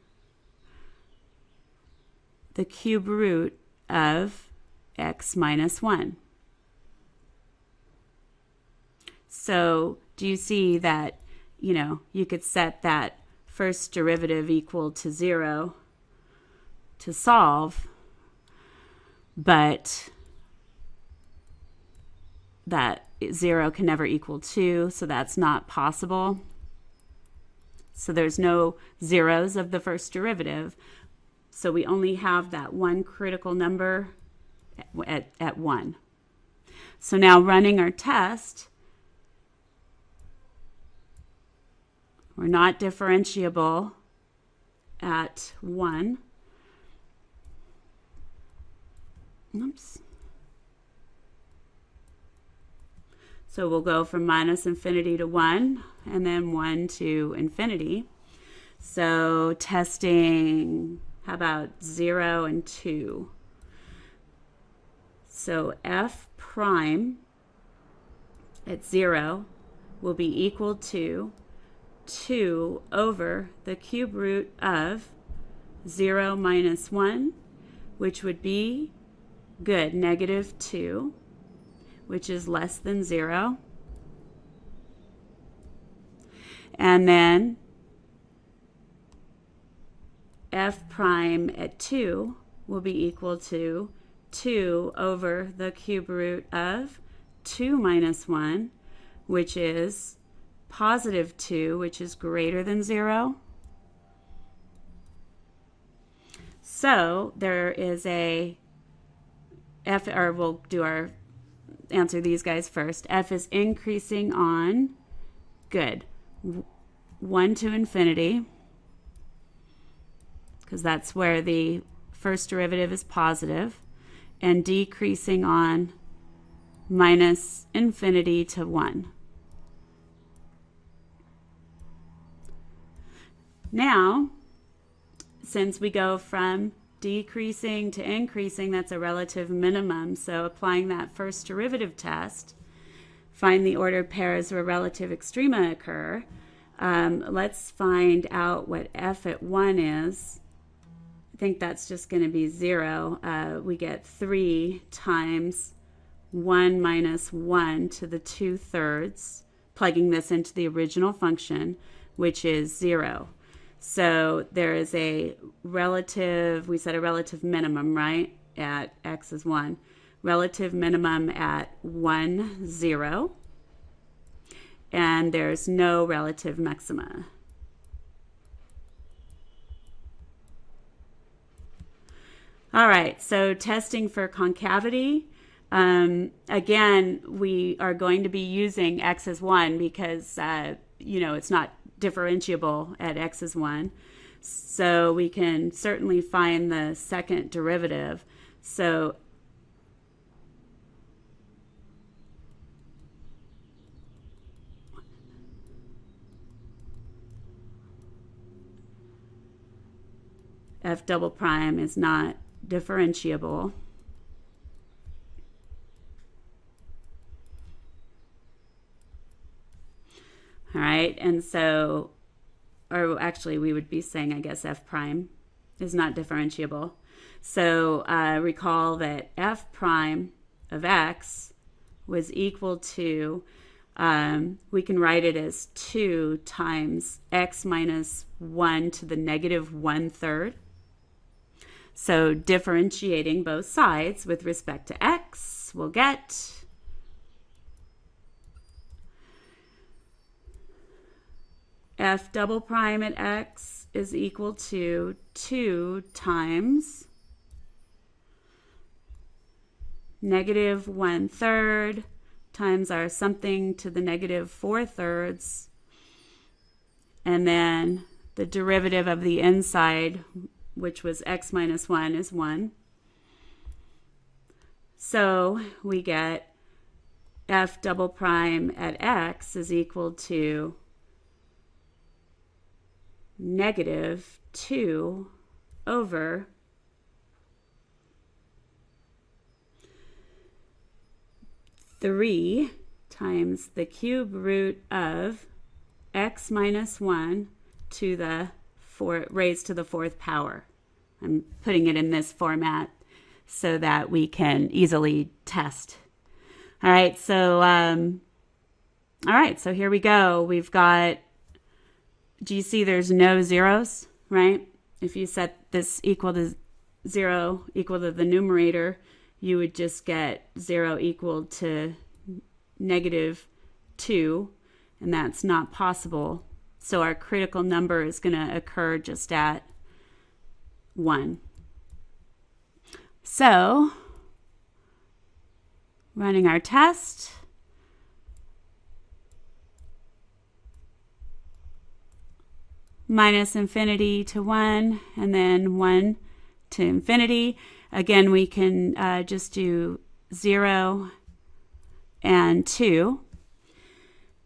the cube root of x minus 1. So do you see that, you could set that first derivative equal to 0 to solve, but that 0 can never equal 2, so that's not possible. So there's no zeros of the first derivative, so we only have that one critical number at 1. So now running our test, we're not differentiable at 1. Oops. So we'll go from minus infinity to 1, and then 1 to infinity. So testing, how about 0 and 2? So f prime at 0 will be equal to 2 over the cube root of 0 minus 1, which would be, good, negative 2, which is less than 0. And then f prime at 2 will be equal to 2 over the cube root of 2 minus 1, which is positive 2, which is greater than 0. So there is a f, or we'll do our answer these guys first. F is increasing on, good, 1 to infinity, because that's where the first derivative is positive, and decreasing on minus infinity to 1. Now, since we go from decreasing to increasing, that's a relative minimum. So applying that first derivative test, find the ordered pairs where relative extrema occur. Let's find out what f at 1 is. I think that's just going to be 0. We get 3 times 1 minus 1 to the 2/3, plugging this into the original function, which is 0. So there is a relative, we said a relative minimum, right, at x is 1. Relative minimum at 1, 0. And there's no relative maxima. All right, so testing for concavity. Again, we are going to be using x is 1 because, it's not differentiable at x is 1. So we can certainly find the second derivative. So f double prime is not differentiable. All right, and so or actually we would be saying, I guess, f prime is not differentiable. So recall that f prime of x was equal to, we can write it as 2 times x minus 1 to the negative 1/3. So differentiating both sides with respect to x, we'll get f double prime at x is equal to 2 times negative 1/3 times our something to the negative 4/3, and then the derivative of the inside, which was x minus 1, is 1. So we get f double prime at x is equal to negative 2 over three times the cube root of x minus 1 to the raised to the 4th power. I'm putting it in this format so that we can easily test. All right, so here we go. We've got, do you see there's no zeros, right? If you set this equal to 0 equal to the numerator, you would just get 0 equal to negative 2, and that's not possible. So our critical number is going to occur just at 1. So, running our test, minus infinity to 1, and then 1 to infinity. Again, we can just do 0 and 2.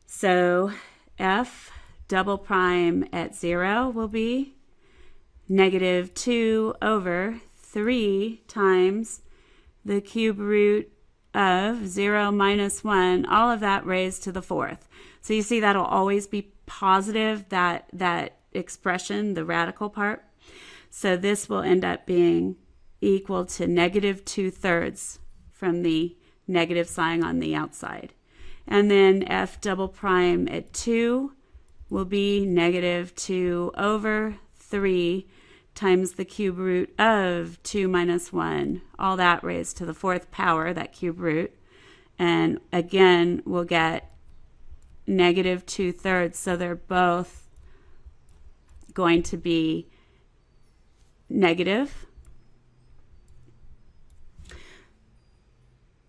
So f double prime at 0 will be negative 2 over 3 times the cube root of 0 minus 1, all of that raised to the 4th. So you see that'll always be positive, that expression, the radical part. So this will end up being equal to negative 2/3 from the negative sign on the outside. And then f double prime at 2 will be negative 2 over 3 times the cube root of 2 minus 1, all that raised to the 4th power, that cube root. And again, we'll get negative 2/3, so they're both going to be negative,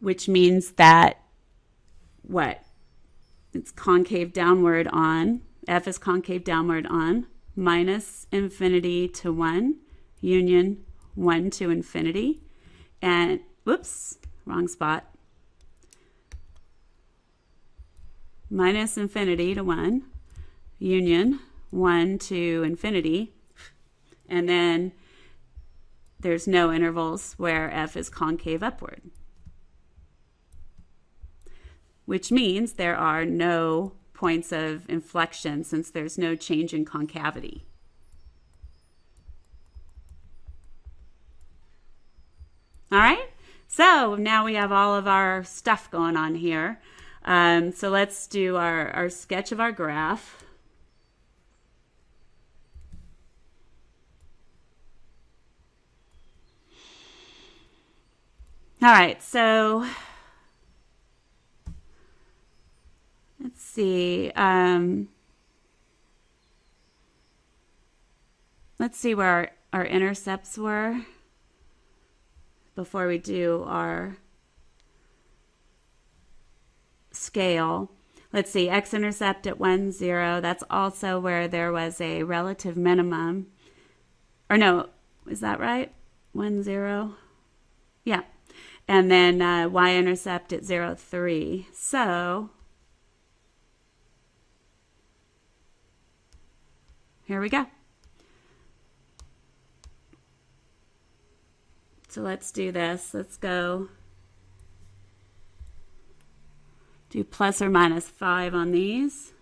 which means that what? It's concave downward on, f is concave downward on, minus infinity to 1, union 1 to infinity, and, whoops, wrong spot, minus infinity to 1, union 1 to infinity, and then there's no intervals where f is concave upward, which means there are no points of inflection since there's no change in concavity. All right, so now we have all of our stuff going on here. So let's do our sketch of our graph. All right, so let's see. Let's see where our intercepts were before we do our scale. Let's see, x-intercept at 1, 0. That's also where there was a relative minimum. Or no, is that right? 1, 0? Yeah. And then y-intercept at 0, 3. So here we go. So let's do this. Let's go do plus or minus 5 on these.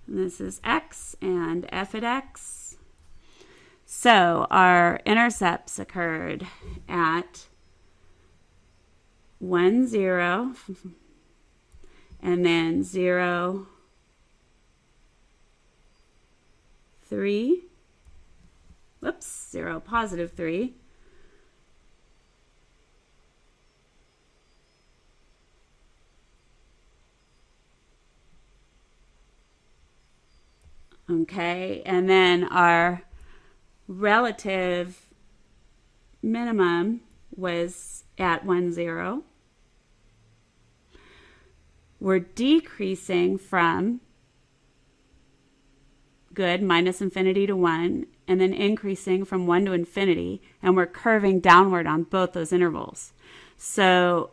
And this is x and f at x. So our intercepts occurred at 1, 0, and then 0, 3. Whoops, 0, positive 3. Okay, and then our relative minimum was at 1, 0. We're decreasing from good, minus infinity to 1, and then increasing from 1 to infinity, and we're curving downward on both those intervals. So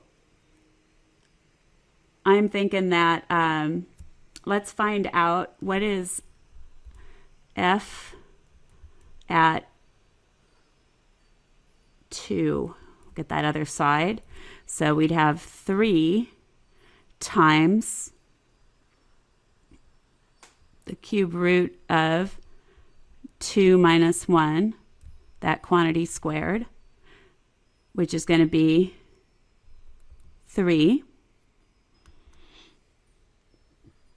I'm thinking that let's find out what is f at 2. Get that other side. So we'd have 3 times the cube root of 2 minus 1, that quantity squared, which is going to be 3.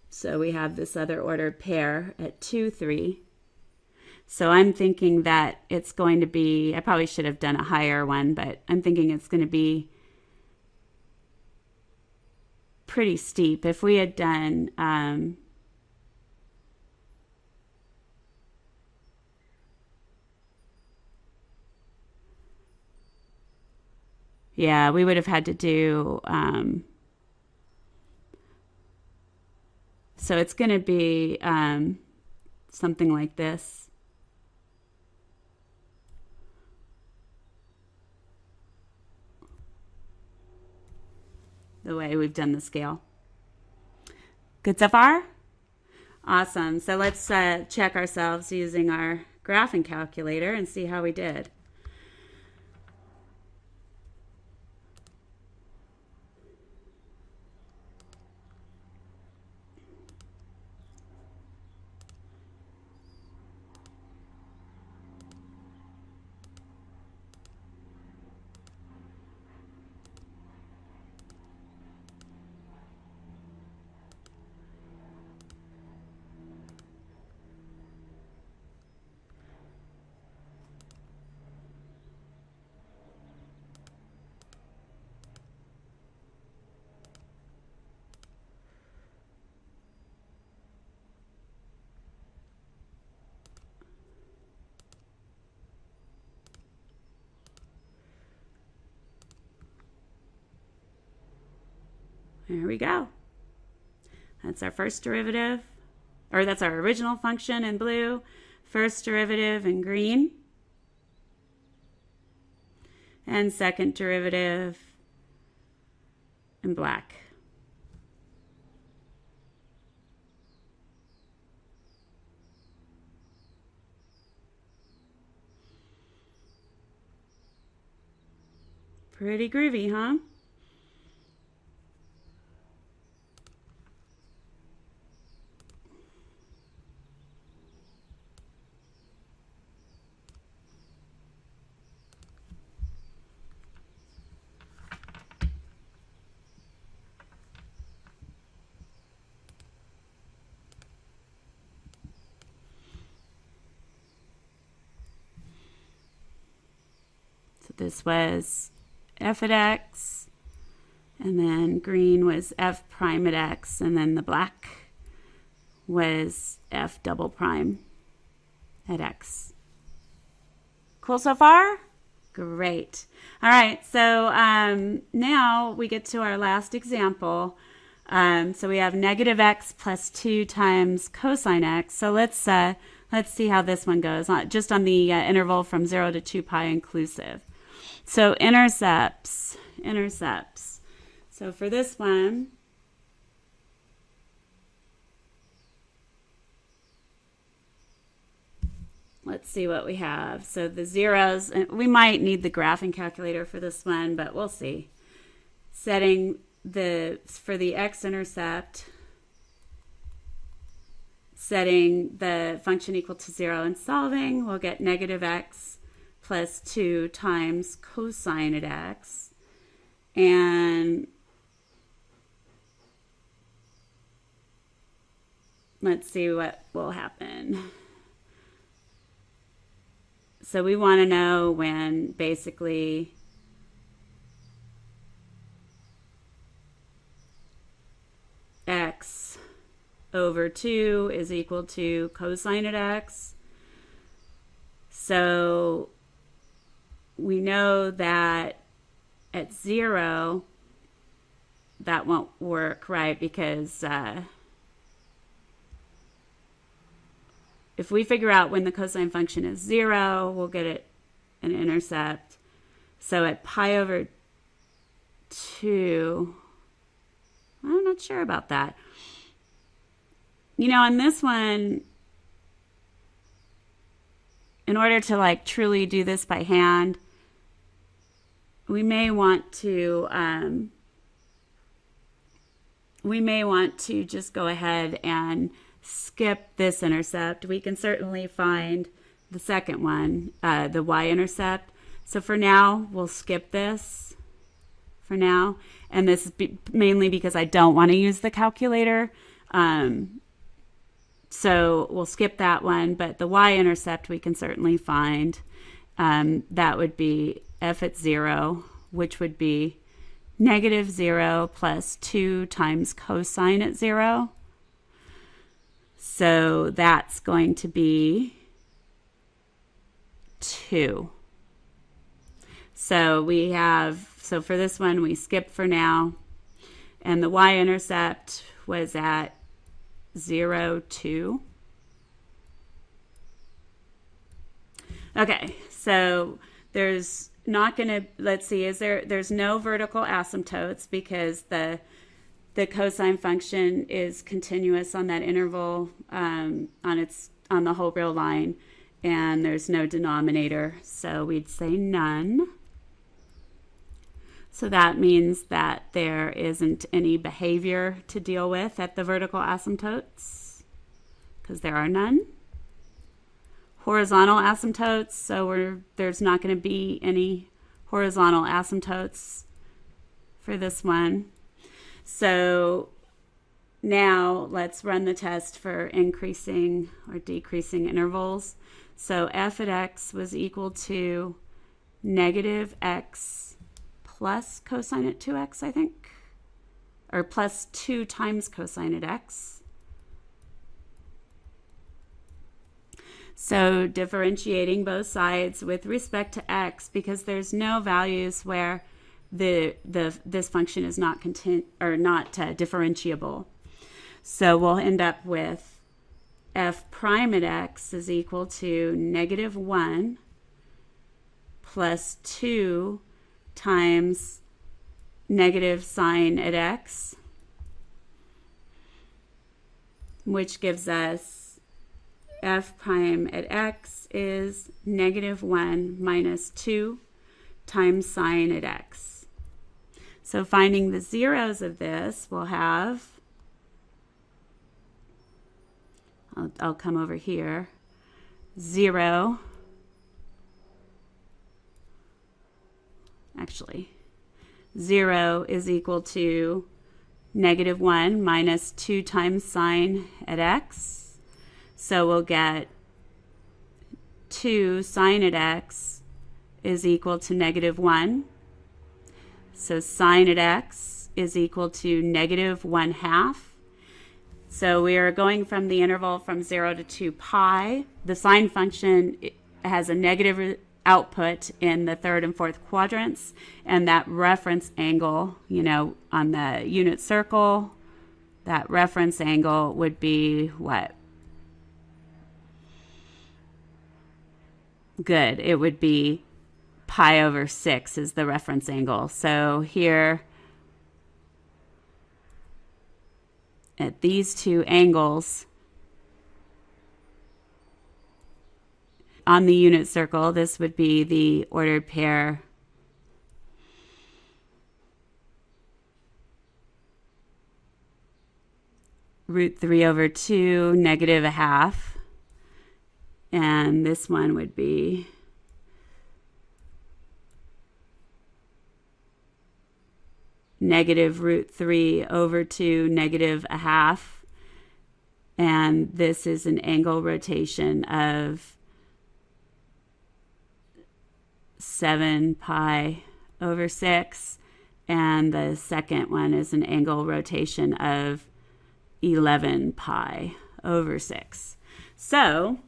So we have this other ordered pair at 2, 3. So I'm thinking that it's going to be, I probably should have done a higher one, but I'm thinking it's going to be pretty steep. If we had done yeah, we would have had to do so it's going to be something like this. The way we've done the scale. Good so far? Awesome. So let's check ourselves using our graphing calculator and see how we did. There we go. That's our first derivative, or that's our original function in blue, first derivative in green, and second derivative in black. Pretty groovy, huh? So this was f at x, and then green was f prime at x, and then the black was f double prime at x. Cool so far? Great. All right, so now we get to our last example. So we have negative x plus 2 times cosine x. So let's see how this one goes, just on the interval from 0 to 2 pi inclusive. So intercepts. So for this one, let's see what we have. So the zeros, and we might need the graphing calculator for this one, but we'll see. Setting for the x-intercept, setting the function equal to 0 and solving, we'll get negative x plus 2 times cosine at x. And let's see what will happen. So we want to know when basically x over 2 is equal to cosine at x. So we know that at 0 that won't work, right? Because if we figure out when the cosine function is 0, we'll get it an intercept. So at pi over 2, I'm not sure about that. You know, on this one, in order to like truly do this by hand, we may want to just go ahead and skip this intercept. We can certainly find the second one, the y-intercept. So for now, we'll skip this for now. And this is mainly because I don't want to use the calculator. So we'll skip that one, but the y-intercept we can certainly find. That would be f at 0, which would be negative 0 plus 2 times cosine at 0. So that's going to be 2. So for this one, we skip for now. And the y-intercept was at 0, 2. Okay, so there's not going to, let's see, there's no vertical asymptotes because the cosine function is continuous on that interval on the whole real line, and there's no denominator, so we'd say none. So that means that there isn't any behavior to deal with at the vertical asymptotes because there are none. Horizontal asymptotes, so there's not going to be any horizontal asymptotes for this one. So now let's run the test for increasing or decreasing intervals. So f at x was equal to negative x plus cosine at 2x, I think, or plus 2 times cosine at x. So differentiating both sides with respect to x, because there's no values where this function is not differentiable. So we'll end up with f prime at x is equal to negative 1 plus 2 times negative sine at x, which gives us f prime at x is negative 1 minus 2 times sine at x. So finding the zeros of this, we'll have, I'll come over here, 0, actually, 0 is equal to negative 1 minus 2 times sine at x. So we'll get 2 sine at x is equal to negative 1. So sine at x is equal to negative 1/2. So we are going from the interval from 0 to 2 pi. The sine function has a negative output in the third and fourth quadrants, and that reference angle, on the unit circle, that reference angle would be what? Good. It would be pi over 6 is the reference angle. So here at these two angles on the unit circle, this would be the ordered pair root 3 over 2, negative a half. And this one would be negative root 3 over 2, negative a half. And this is an angle rotation of 7 pi over 6. And the second one is an angle rotation of 11 pi over 6. So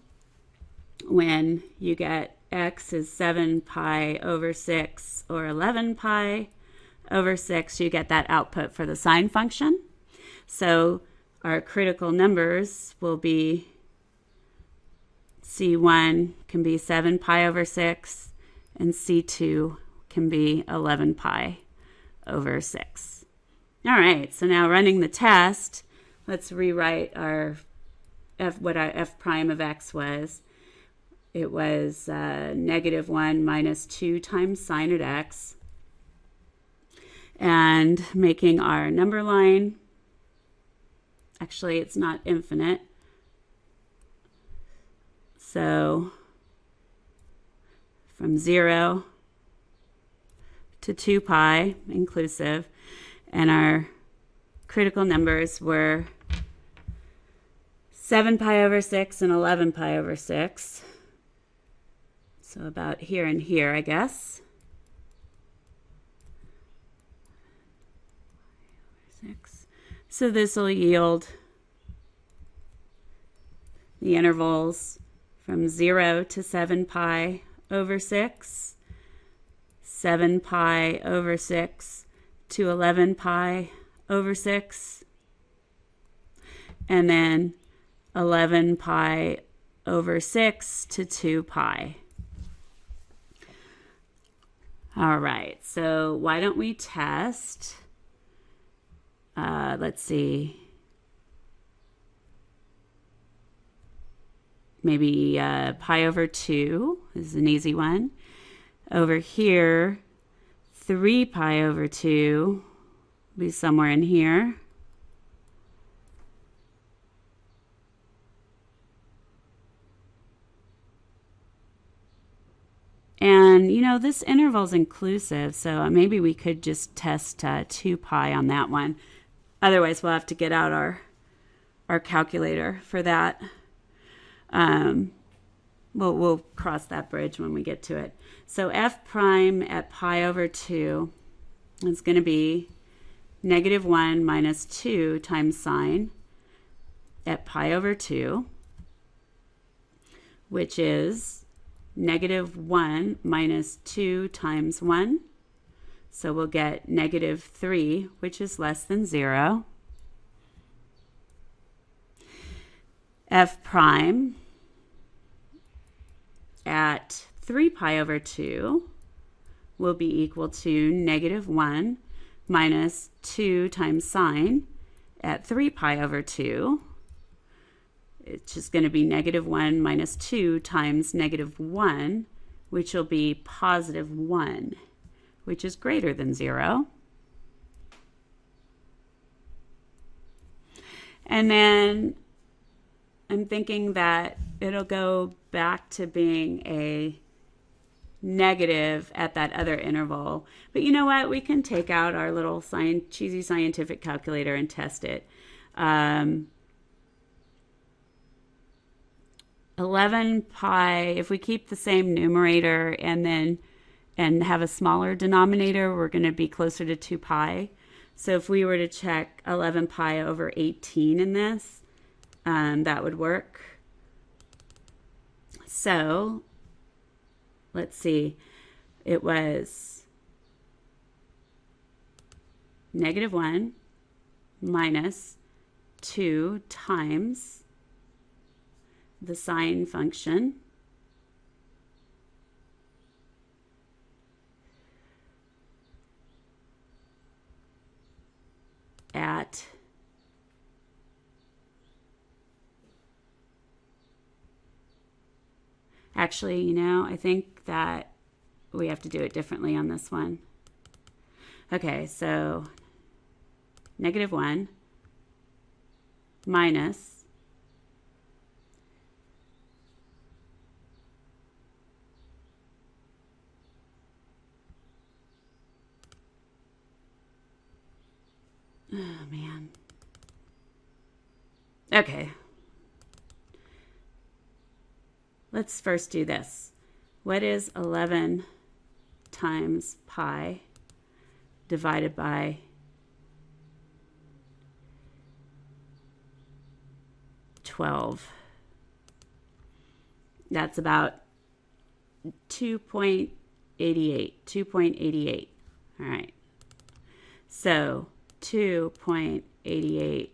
when you get x is 7 pi over 6 or 11 pi over 6, you get that output for the sine function. So our critical numbers will be C1 can be 7 pi over 6 and C2 can be 11 pi over 6. All right, so now running the test, let's rewrite our what our f prime of x was. It was negative 1 minus 2 times sine at x. And making our number line, actually it's not infinite. So from 0 to 2 pi inclusive, and our critical numbers were 7 pi over 6 and 11 pi over 6. So about here and here, I guess. 6. So this will yield the intervals from 0 to 7 pi over 6, 7 pi over 6 to 11 pi over 6, and then 11 pi over 6 to 2 pi. All right, so why don't we test? Let's see. Maybe pi over 2 is an easy one. Over here, 3 pi over 2 will be somewhere in here. And, you know, this interval is inclusive, so maybe we could just test 2 pi on that one. Otherwise, we'll have to get out our calculator for that. We'll cross that bridge when we get to it. So f prime at pi over 2 is going to be negative 1 minus 2 times sine at pi over 2, which is negative 1 minus 2 times 1. So we'll get negative 3, which is less than 0. F prime at 3 pi over 2 will be equal to negative 1 minus 2 times sine at 3 pi over 2. It's just going to be negative 1 minus 2 times negative 1, which will be positive 1, which is greater than 0. And then I'm thinking that it'll go back to being a negative at that other interval. But you know what? We can take out our little cheesy scientific calculator and test it. 11 pi, if we keep the same numerator and have a smaller denominator, we're going to be closer to 2 pi. So if we were to check 11 pi over 18 in this, that would work. So let's see, it was negative 1 minus 2 times the sine function at actually, you know, I think that we have to do it differently on this one. Okay, so negative 1 minus oh man. Okay. Let's first do this. What is 11 times pi divided by 12? That's about 2.88. 2.88. All right. So 2.88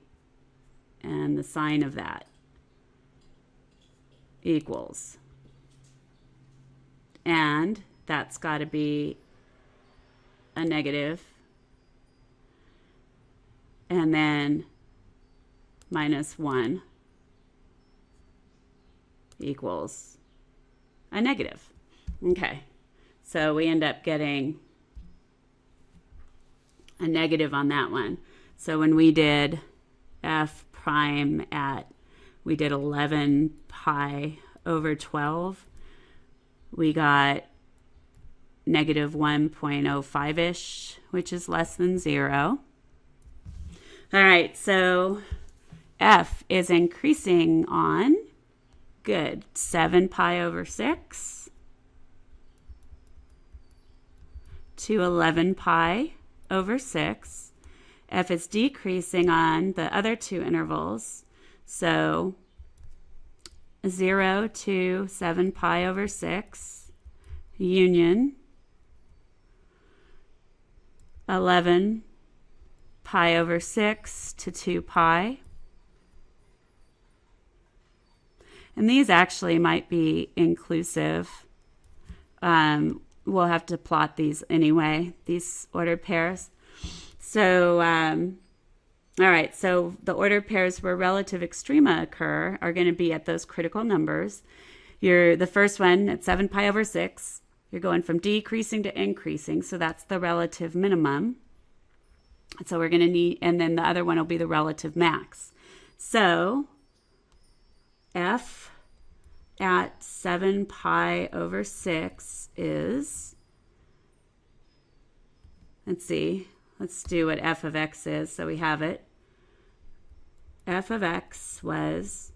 and the sign of that equals. And that's got to be a negative. And then minus 1 equals a negative. Okay, so we end up getting a negative on that one. So when we did f prime we did 11 pi over 12, we got negative 1.05-ish, which is less than 0. All right, so f is increasing on, good, 7 pi over 6 to 11 pi over 6. F is decreasing on the other two intervals, so 0 to 7 pi over 6, union 11 pi over 6 to 2 pi. And these actually might be inclusive. We'll have to plot these anyway, these ordered pairs. So, all right, so the ordered pairs where relative extrema occur are going to be at those critical numbers. The first one at 7 pi over 6, you're going from decreasing to increasing, so that's the relative minimum. So we're going to need, and then the other one will be the relative max. So f at 7 pi over 6 is, let's see, let's do what f of x is so we have it. F of x was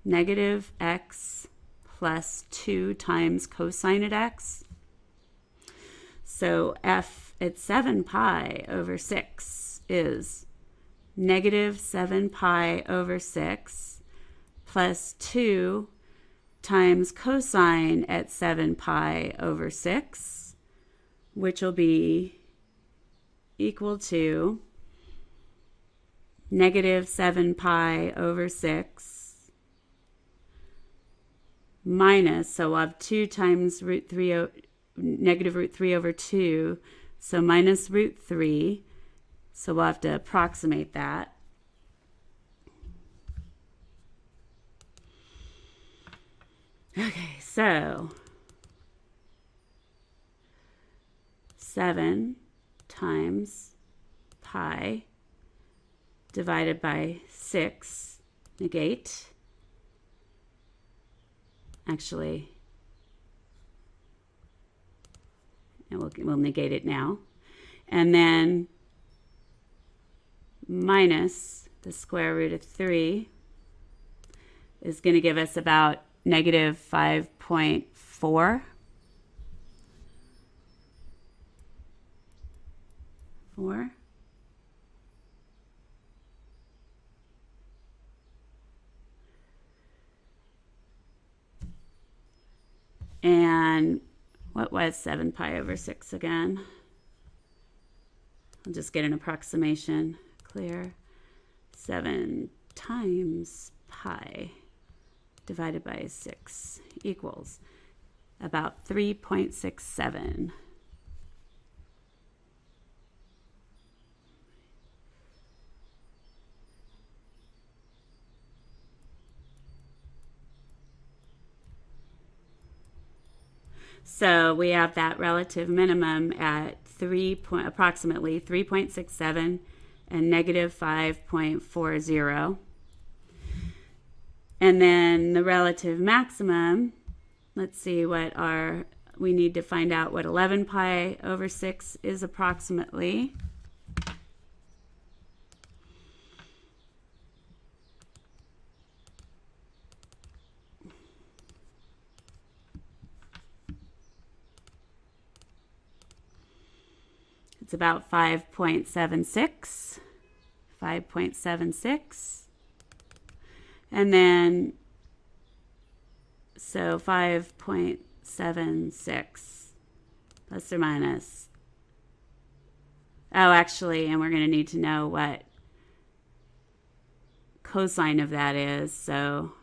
negative x plus 2 times cosine of x. So f at 7 pi over 6 is negative 7 pi over 6 plus 2 times cosine at 7 pi over 6, which will be equal to negative 7 pi over 6 minus, so we'll have 2 times negative root 3 over 2, so minus root 3, so we'll have to approximate that. Okay, so 7 times pi divided by 6, negate. Actually, and we'll negate it now. And then minus the square root of 3 is going to give us about negative 5.4. And what was 7 pi over 6 again? I'll just get an approximation. Clear. 7 times pi divided by 6 equals about 3.67. So we have that relative minimum at approximately 3.67 and negative 5.40. And then the relative maximum, let's see what we need to find out what 11 pi over 6 is approximately. It's about 5.76. 5.76. And then, so 5.76 plus or minus. Oh, actually, and we're going to need to know what cosine of that is. So,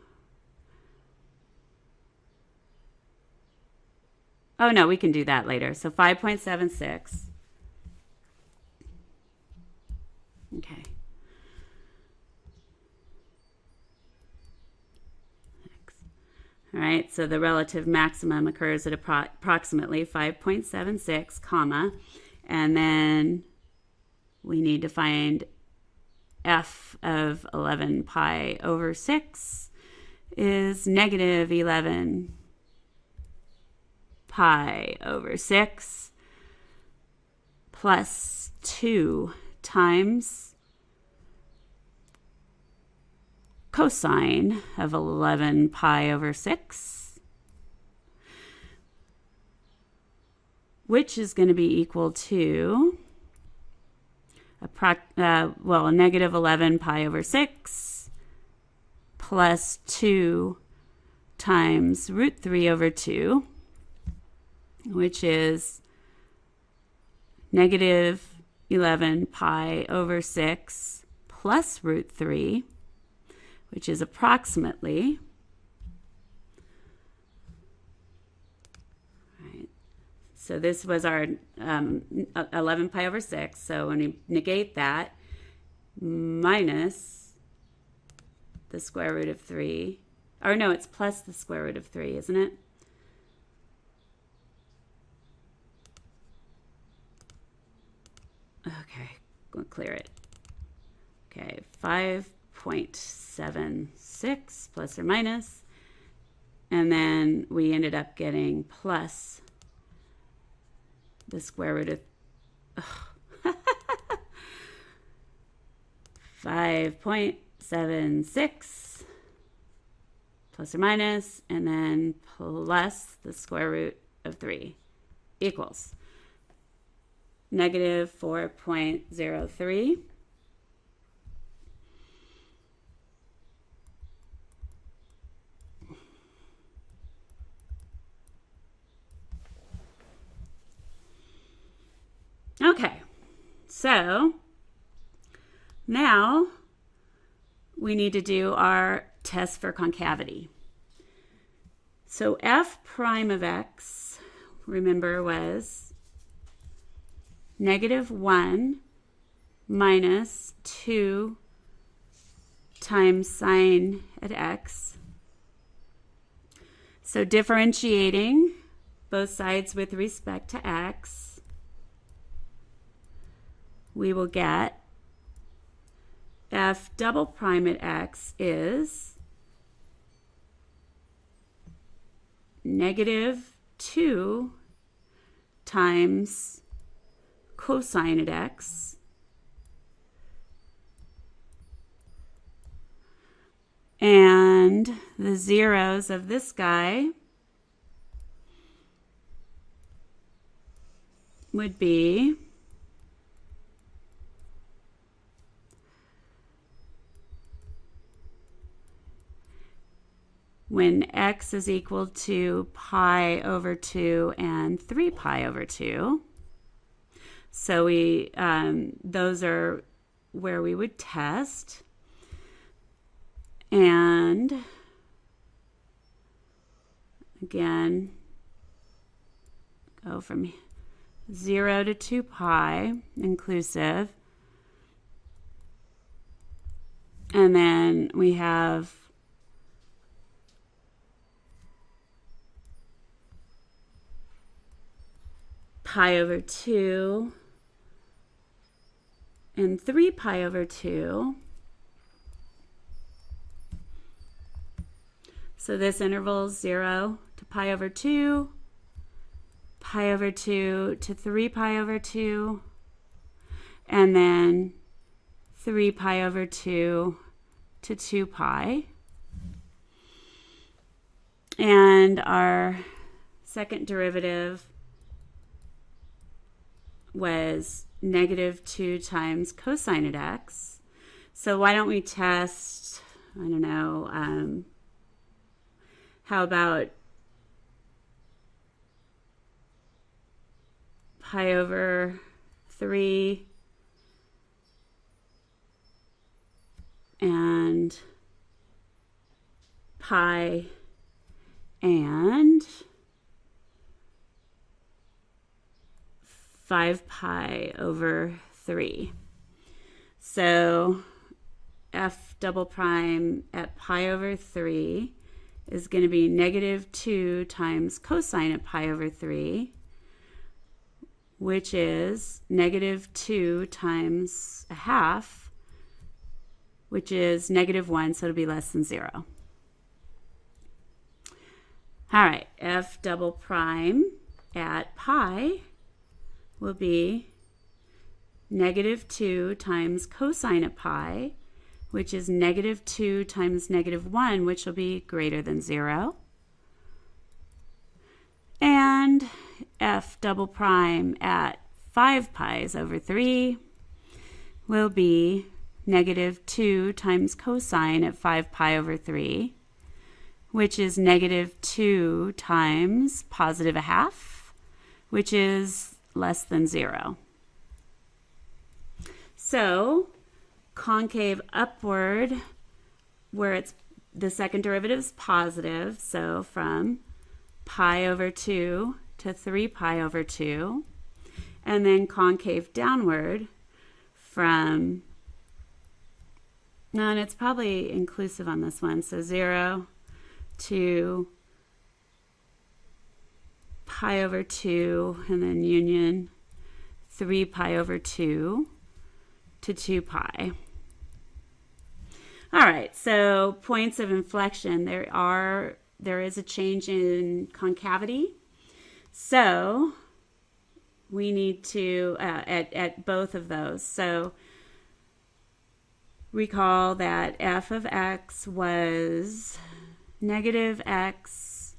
oh no, we can do that later. So 5.76. Okay. All right, so the relative maximum occurs at approximately 5.76, comma, and then we need to find f of 11 pi over 6 is negative 11 pi over 6 plus 2 times cosine of 11 pi over 6, which is going to be equal to a negative 11 pi over 6 plus 2 times root 3 over 2, which is negative 11 pi over 6 plus root 3, which is approximately, right, so this was our 11 pi over 6, so when we negate that, minus the square root of 3, or no, it's plus the square root of 3, isn't it? Okay, we'll clear it. Okay, 5.76 plus or minus, and then we ended up getting plus the square root of 5.76 plus or minus, and then plus the square root of 3 equals negative 4.03. Okay, so now we need to do our test for concavity. So f prime of x, remember, was negative 1 minus 2 times sine at x. So differentiating both sides with respect to x, we will get f double prime at x is negative 2 times cosine at x and the zeros of this guy would be when x is equal to pi over 2 and 3 pi over 2. So those are where we would test. And again, go from 0 to 2 pi inclusive. And then we have pi over 2 and 3 pi over 2. So this interval is 0 to pi over 2, pi over 2 to 3 pi over 2, and then 3 pi over 2 to 2 pi. And our second derivative was negative 2 times cosine of x. So why don't we test, I don't know, how about pi over 3 and pi and 5 pi over 3. So f double prime at pi over 3 is going to be negative 2 times cosine of pi over 3, which is negative 2 times a half, which is negative 1, so it'll be less than 0. All right, f double prime at pi will be negative 2 times cosine of pi, which is negative 2 times negative 1, which will be greater than 0. And f double prime at 5 pi's over 3 will be negative 2 times cosine at 5 pi over 3, which is negative 2 times positive a half, which is less than 0. So concave upward, where it's the second derivative is positive, so from pi over 2 to 3 pi over 2, and then concave downward from, and it's probably inclusive on this one, so 0 to pi over 2, and then union 3 pi over 2 to 2 pi. All right, so points of inflection. There is a change in concavity. So we need to, at both of those. So recall that f of x was negative x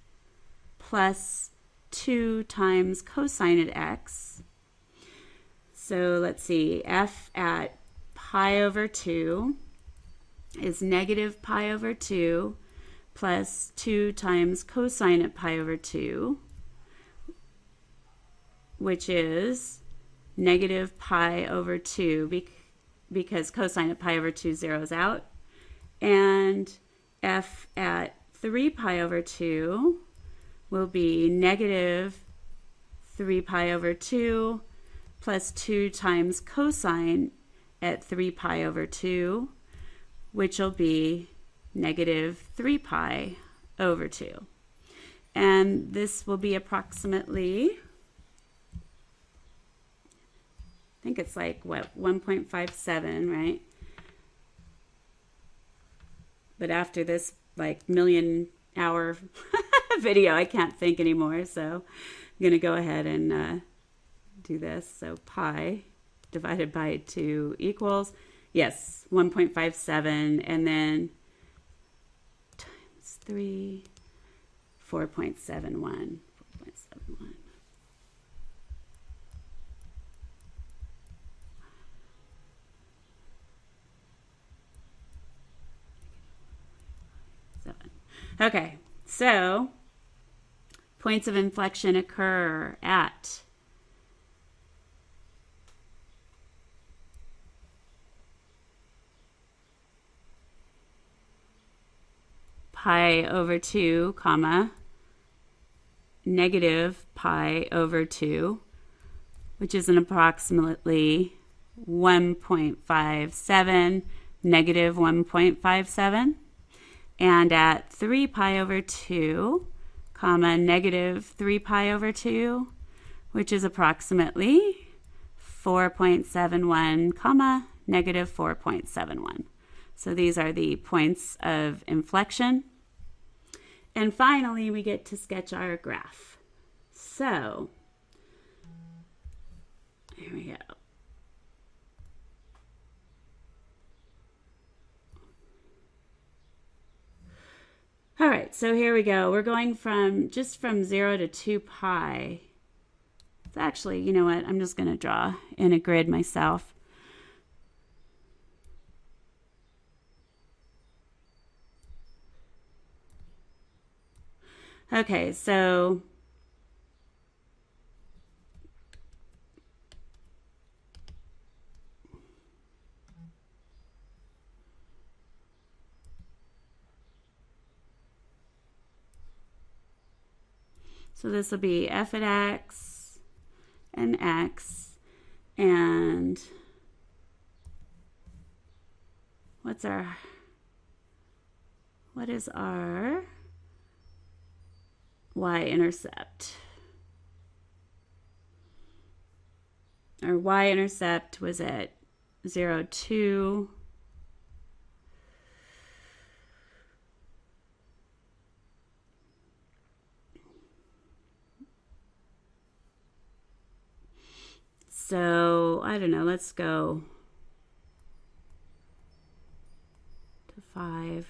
plus 2 times cosine of x. So let's see, f at pi over 2 is negative pi over 2 plus 2 times cosine of pi over 2, which is negative pi over 2 because cosine of pi over 2 zeroes out. And f at 3 pi over 2 will be negative 3 pi over 2 plus 2 times cosine at 3 pi over 2, which will be negative 3 pi over 2. And this will be approximately, I think it's like, what, 1.57, right? But after this, like, million-hour video, I can't think anymore, so I'm going to go ahead and do this. So pi divided by 2 equals, yes, 1.57, and then times 3, 4.71. 4.71. Okay, so points of inflection occur at pi over 2, comma, negative pi over 2, which is an approximately 1.57, negative 1.57. And at 3 pi over 2, comma, negative 3 pi over 2, which is approximately 4.71, comma, negative 4.71. So these are the points of inflection. And finally, we get to sketch our graph. So, here we go. All right, so here we go. We're going from 0 to 2 pi. So actually, you know what? I'm just going to draw in a grid myself. Okay, so this will be f at x and x, and what is our y-intercept? Our y-intercept was at 0, 2. So, I don't know, let's go to 5,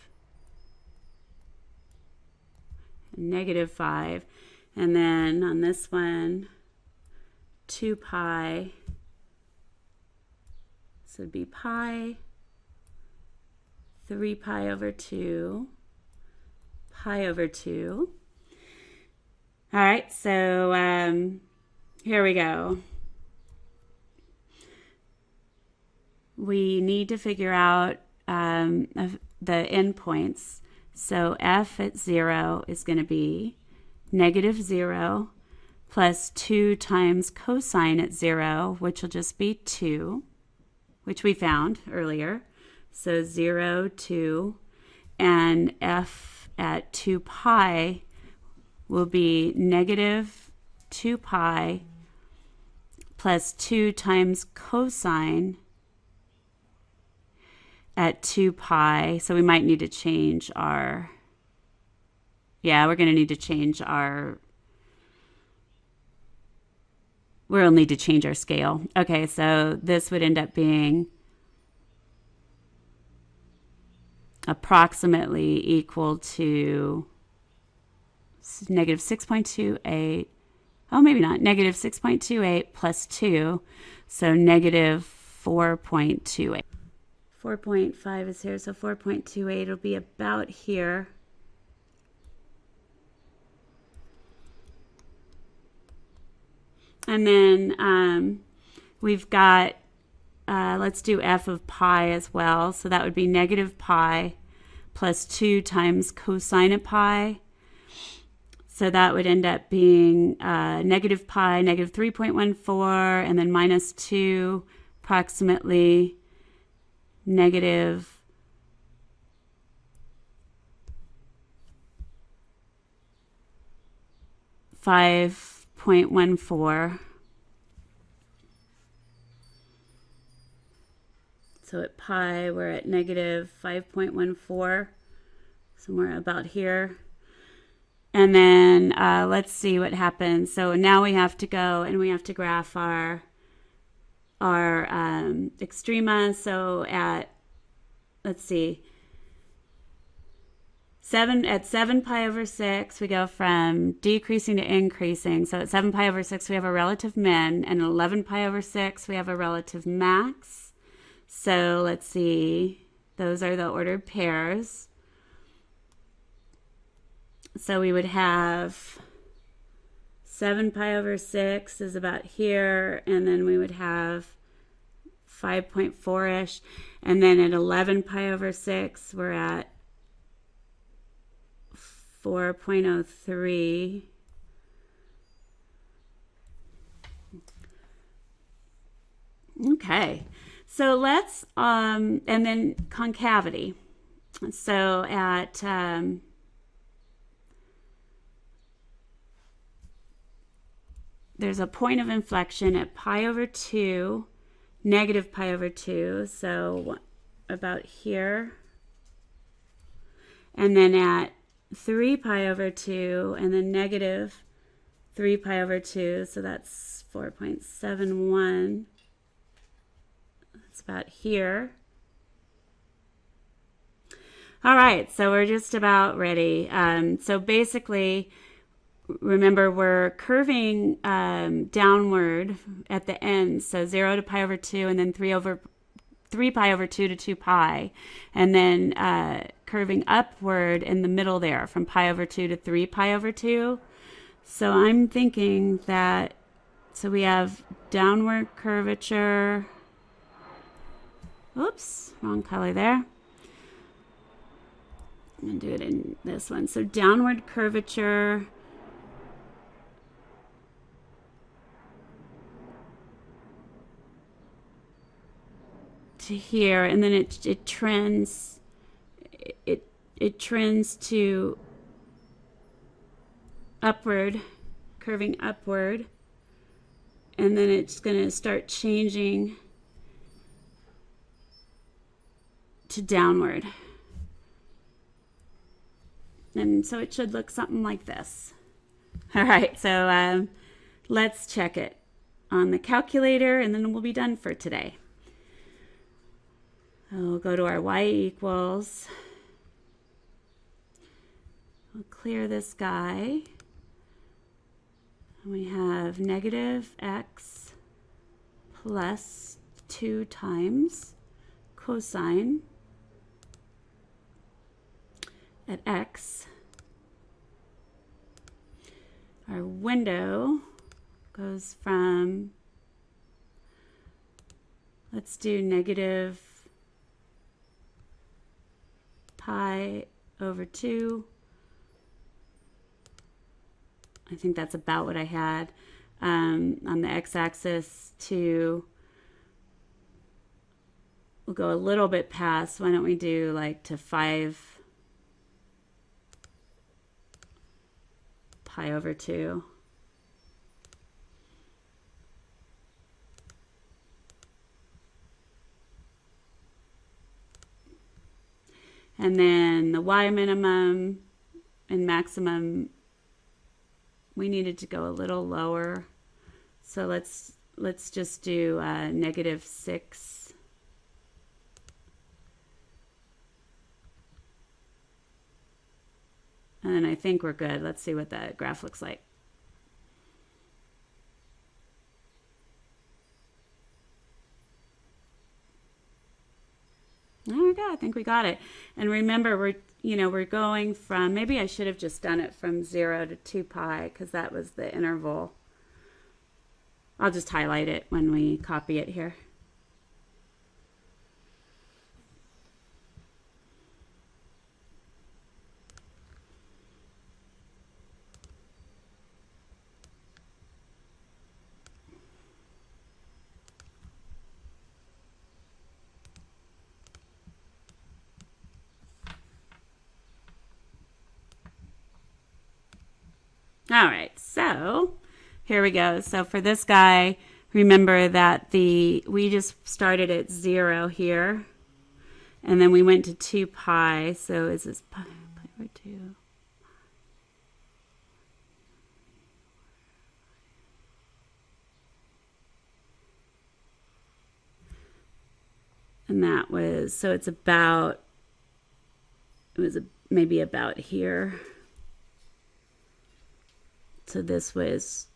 negative 5, and then on this one, 2 pi, so it'd be pi, 3 pi over 2, pi over 2. All right, so here we go. We need to figure out the endpoints. So f at 0 is going to be negative 0 plus 2 times cosine at 0, which will just be 2, which we found earlier. So 0, 2, and f at 2 pi will be negative 2 pi plus 2 times cosine at 2 pi. So we might need to change our, we're going to need to change our, we'll need to change our scale. Okay, so this would end up being approximately equal to negative 6.28. Oh, maybe not. Negative 6.28 plus 2, so negative 4.28. 4.5 is here, so 4.28 will be about here. And then we've got, let's do f of pi as well. So that would be negative pi plus 2 times cosine of pi. So that would end up being negative pi, negative 3.14, and then minus 2, approximately negative 5.14. So at pi, we're at negative 5.14, somewhere about here. And then let's see what happens. So now we have to go and we have to graph our extrema. So at, let's see, 7 pi over 6, we go from decreasing to increasing. So at 7 pi over 6, we have a relative min, and at 11 pi over 6, we have a relative max. So let's see, those are the ordered pairs. So we would have 7 pi over 6 is about here, and then we would have 5.4-ish. And then at 11 pi over 6, we're at 4.03. Okay, so let's, and then concavity. So at, there's a point of inflection at pi over 2, negative pi over 2, so about here. And then at 3 pi over 2 and then negative 3 pi over 2. So that's 4.71. That's about here. All right, so we're just about ready. So basically, remember we're curving downward at the end. So 0 to pi over 2 and then 3 pi over 2 to 2 pi. And then curving upward in the middle there from pi over 2 to 3 pi over 2. So I'm thinking that, so we have downward curvature. Oops, wrong color there. I'm going to do it in this one. So downward curvature to here, and then it trends to upward, curving upward, and then it's going to start changing to downward. And so it should look something like this. All right, so let's check it on the calculator, and then we'll be done for today. We'll go to our y equals. We'll clear this guy. And we have negative x plus 2 times cosine at x. Our window goes from, let's do negative pi over 2. I think that's about what I had on the x-axis to, we'll go a little bit past. Why don't we do like to 5 pi over 2. And then the y minimum and maximum, we needed to go a little lower. So let's just do negative 6. And I think we're good. Let's see what that graph looks like. There we go. I think we got it. And remember, we're going from, maybe I should have just done it from 0 to 2 pi because that was the interval. I'll just highlight it when we copy it here. All right, so here we go. So for this guy, remember that we just started at 0 here, and then we went to 2 pi. So is this pi over 2? And that was, so it's about, it was maybe about here. So this was,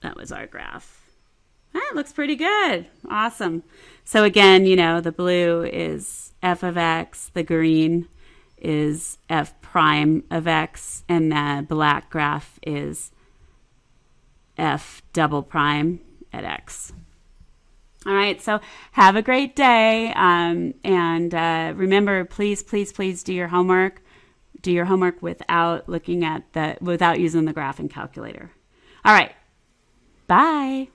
that was our graph. That looks pretty good. Awesome. So again, the blue is f of x, the green is f prime of x, and the black graph is f double prime at x. All right, so have a great day. And remember, please, please, please do your homework. Do your homework without looking at without using the graph and calculator. All right. Bye.